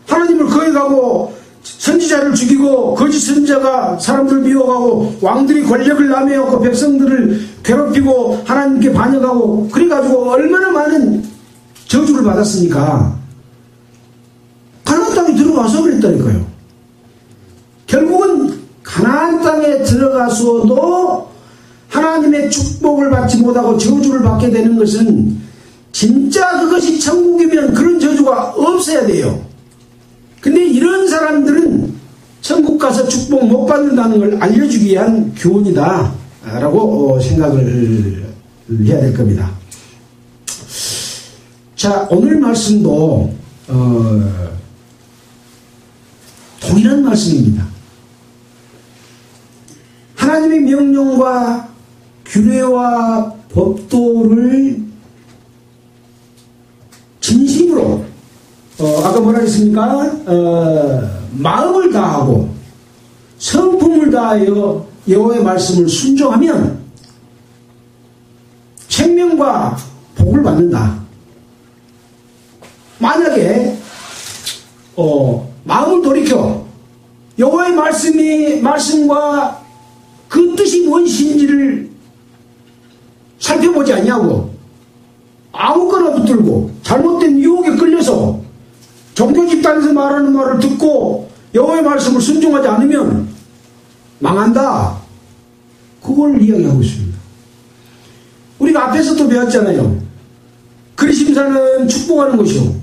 하나님을 거역하고 선지자를 죽이고 거짓 선지자가 사람들을 미워하고 왕들이 권력을 남용하고 백성들을 괴롭히고 하나님께 반역하고 그래가지고 얼마나 많은 저주를 받았으니까 가나안 땅에 들어가서 그랬다니까요. 결국은 가나안 땅에 들어가서도 하나님의 축복을 받지 못하고 저주를 받게 되는 것은 진짜 그것이 천국이면 그런 저주가 없어야 돼요. 근데 이런 사람들은 천국 가서 축복 못 받는다는 걸 알려주기 위한 교훈이다 라고 생각을 해야 될 겁니다. 자, 오늘 말씀도 동일한 말씀입니다. 하나님의 명령과 규례와 법도를 진심으로 아까 뭐라 했습니까? 마음을 다하고 성품을 다하여 여호와의 말씀을 순종하면 생명과 복을 받는다. 만약에 마음을 돌이켜 여호와의 말씀과 그 뜻이 무엇인지를 살펴보지 않냐고 아무거나 붙들고 잘못된 유혹에 끌려서 종교 집단에서 말하는 말을 듣고 여호와의 말씀을 순종하지 않으면 망한다. 그걸 이야기하고 있습니다. 우리가 앞에서도 배웠잖아요. 그리심산은 축복하는 것이요.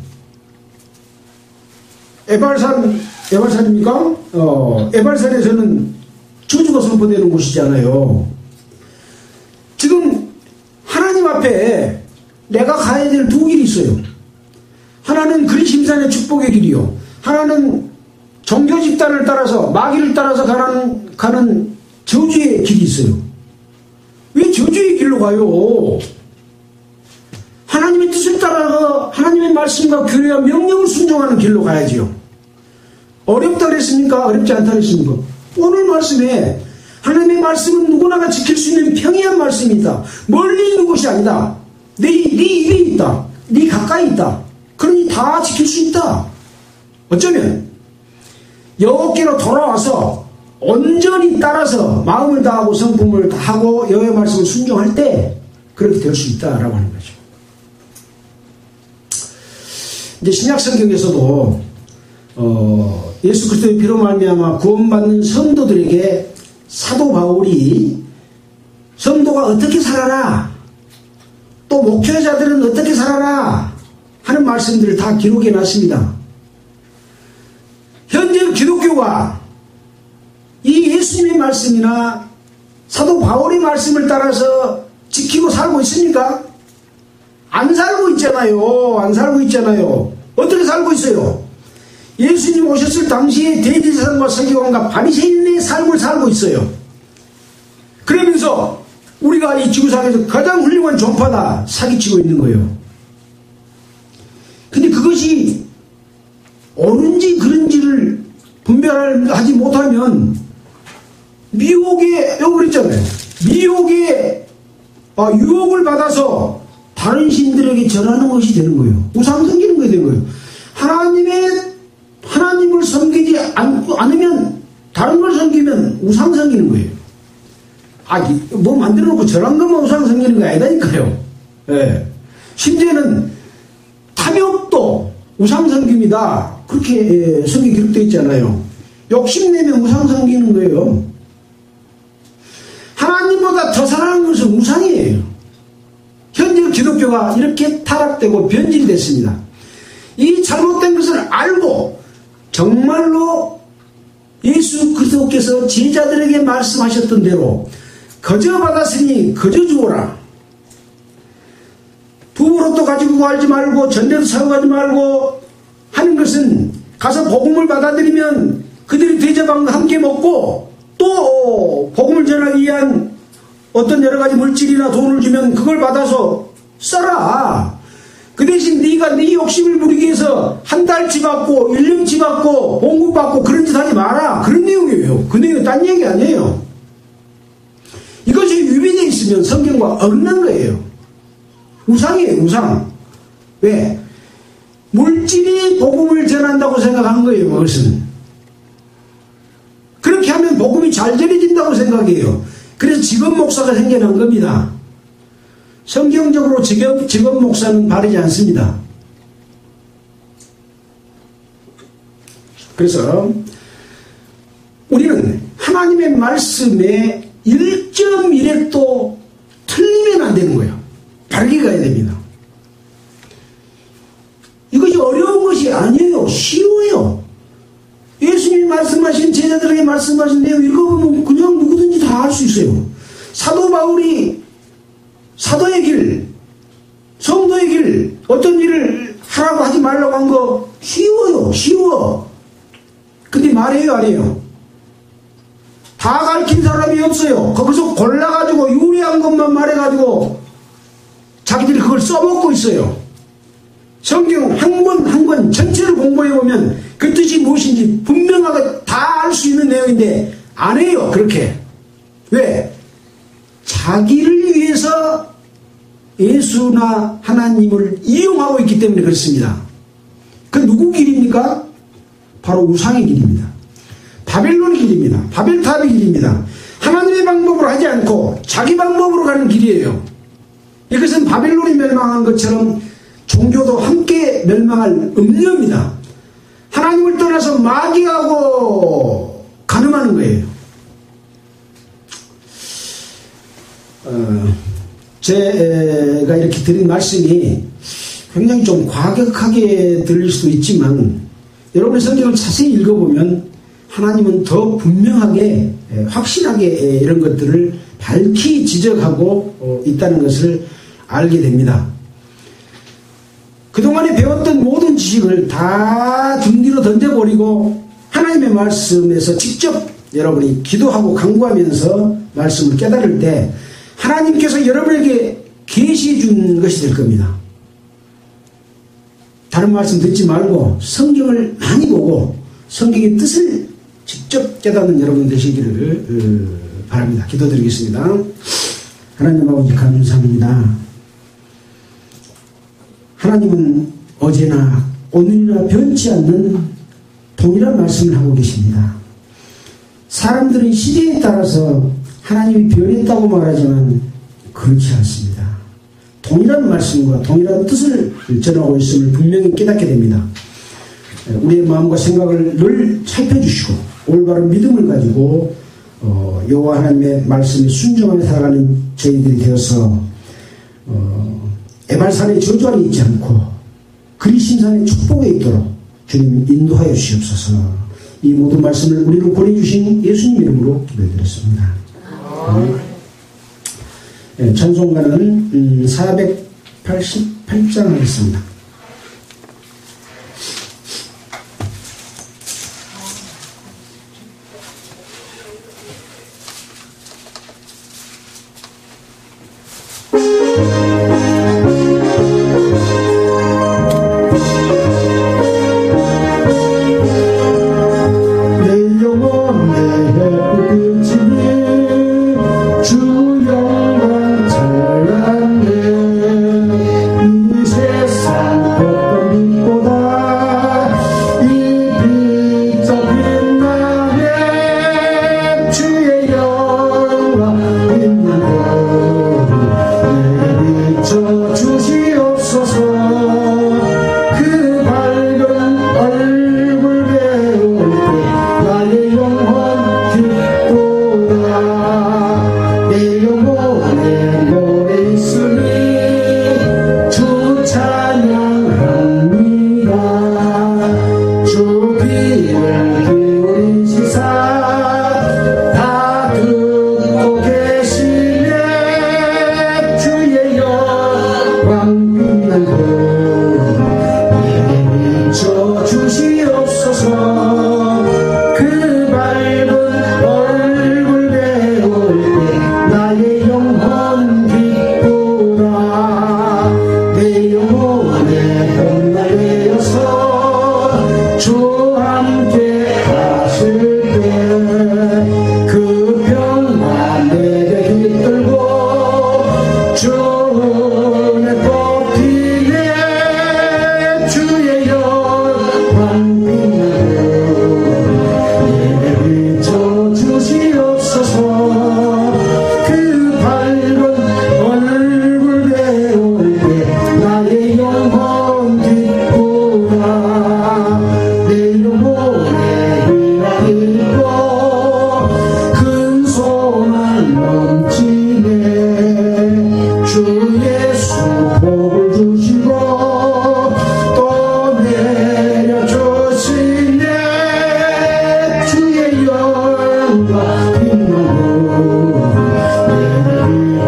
에발산입니까? 에발산에서는 저주가 선포되는 곳이잖아요. 지금 하나님 앞에 내가 가야 될 두 길이 있어요. 하나는 그리심산의 축복의 길이요. 하나는 종교 집단을 따라서 마귀를 따라서 가는 저주의 길이 있어요. 왜 저주의 길로 가요? 하나님의 뜻을 따라가 하나님의 말씀과 규례와 명령을 순종하는 길로 가야지요. 어렵다 그랬습니까? 어렵지 않다 그랬습니까? 오늘 말씀에 하나님의 말씀은 누구나가 지킬 수 있는 평이한 말씀이다. 멀리 있는 것이 아니다. 네 입에 있다. 네 가까이 있다. 그러니 다 지킬 수 있다. 어쩌면 여호와께로 돌아와서 온전히 따라서 마음을 다하고 성품을 다하고 여호와의 말씀을 순종할 때 그렇게 될 수 있다라고 하는 거죠. 이제 신약 성경에서도 예수 그리스도의 피로 말미암아 구원받는 성도들에게 사도 바울이 성도가 어떻게 살아라, 또 목회자들은 어떻게 살아라 하는 말씀들을 다 기록해 놨습니다. 현재 기독교가 이 예수님의 말씀이나 사도 바울의 말씀을 따라서 지키고 살고 있습니까? 안 살고 있잖아요. 안 살고 있잖아요. 어떻게 살고 있어요? 예수님 오셨을 당시에 대제사장과 서기관과 바리새인의 삶을 살고 있어요. 그러면서 우리가 이 지구상에서 가장 훌륭한 종파다 사기치고 있는 거예요. 근데 그것이 옳은지 그른지를 분별하지 못하면 미혹에, 여기 그랬잖아요. 미혹에 유혹을 받아서 다른 신들에게 전하는 것이 되는 거예요. 우상 섬기는 것이 되는 거예요. 하나님을 섬기지 않으면 다른 걸 섬기면 우상 섬기는 거예요. 뭐 만들어 놓고 저런 것만 우상 섬기는 거 아니다니까요. 예. 심지어는 탐욕도 우상 섬김이다. 그렇게 성경에 기록되어 있잖아요. 욕심내면 우상 섬기는 거예요. 하나님보다 더 사랑하는 것은 우상이에요. 현재 기독교가 이렇게 타락되고 변질됐습니다. 이 잘못된 것을 알고 정말로 예수 그리스도께서 제자들에게 말씀하셨던 대로 거저 받았으니 거저 주어라. 부부로또 가지고 가지 말고 전대도 사고 가지 말고 하는 것은 가서 복음을 받아들이면 그들이 대접함과 함께 먹고 또 복음을 전하기 위한 어떤 여러 가지 물질이나 돈을 주면 그걸 받아서 써라. 그 대신 네가 네 욕심을 부리기 위해서 한 달치 받고 1년치 받고 봉급 받고 그런 짓 하지 마라. 그런 내용이에요. 그 내용은 딴 얘기 아니에요. 이것이 위배되어 있으면 성경과 어긋난 거예요. 우상이에요. 우상. 왜? 물질이 복음을 전한다고 생각한 거예요. 그것은. 그렇게 하면 복음이 잘 전해진다고 생각해요. 그래서 직업 목사가 생겨난 겁니다. 성경적으로 직업 목사는 바르지 않습니다. 그래서 우리는 하나님의 말씀에 1.1획도 바울이 사도의 길, 성도의 길, 어떤 일을 하라고 하지 말라고 한 거 쉬워요. 쉬워. 근데 말해요, 안 해요? 다 가르친 사람이 없어요. 거기서 골라가지고 유리한 것만 말해가지고 자기들이 그걸 써먹고 있어요. 성경 한 권 한 권 전체를 공부해보면 그 뜻이 무엇인지 분명하게 다 알 수 있는 내용인데 안 해요. 그렇게. 왜? 자기를 위해서 예수나 하나님을 이용하고 있기 때문에 그렇습니다. 그 누구 길입니까? 바로 우상의 길입니다. 바벨론의 길입니다. 바벨탑의 길입니다. 하나님의 방법으로 하지 않고 자기 방법으로 가는 길이에요. 이것은 바벨론이 멸망한 것처럼 종교도 함께 멸망할 음료입니다. 하나님을 떠나서 마귀하고 가늠하는 거예요. 제가 이렇게 드린 말씀이 굉장히 좀 과격하게 들릴 수도 있지만 여러분의 성경을 자세히 읽어보면 하나님은 더 분명하게 확실하게 이런 것들을 밝히 지적하고 있다는 것을 알게 됩니다. 그동안에 배웠던 모든 지식을 다 등 뒤로 던져버리고 하나님의 말씀에서 직접 여러분이 기도하고 간구하면서 말씀을 깨달을 때 하나님께서 여러분에게 계시해 준 것이 될 겁니다. 다른 말씀 듣지 말고 성경을 많이 보고 성경의 뜻을 직접 깨닫는 여러분 되시기를 바랍니다. 기도드리겠습니다. 하나님 아버지 감사합니다. 하나님은 어제나 오늘이나 변치 않는 동일한 말씀을 하고 계십니다. 사람들은 시대에 따라서 하나님이 변했다고 말하지만 그렇지 않습니다. 동일한 말씀과 동일한 뜻을 전하고 있음을 분명히 깨닫게 됩니다. 우리의 마음과 생각을 늘 살펴주시고 올바른 믿음을 가지고 여호와 하나님의 말씀에 순종하며 살아가는 저희들이 되어서 에발산의 저주 안에 있지 않고 그리심산의 축복에 있도록 주님 인도하여 주시옵소서. 이 모든 말씀을 우리로 보내주신 예수님 이름으로 기도드렸습니다. 찬송가는 488장 하겠습니다. 주시옵소서 그 밝은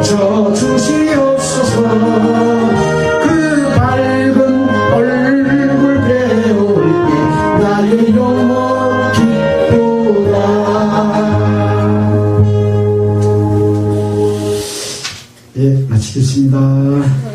비춰 주시옵소서. 그 밝은 얼굴 배울 때 나의 영혼 기쁘다. 예, 마치겠습니다.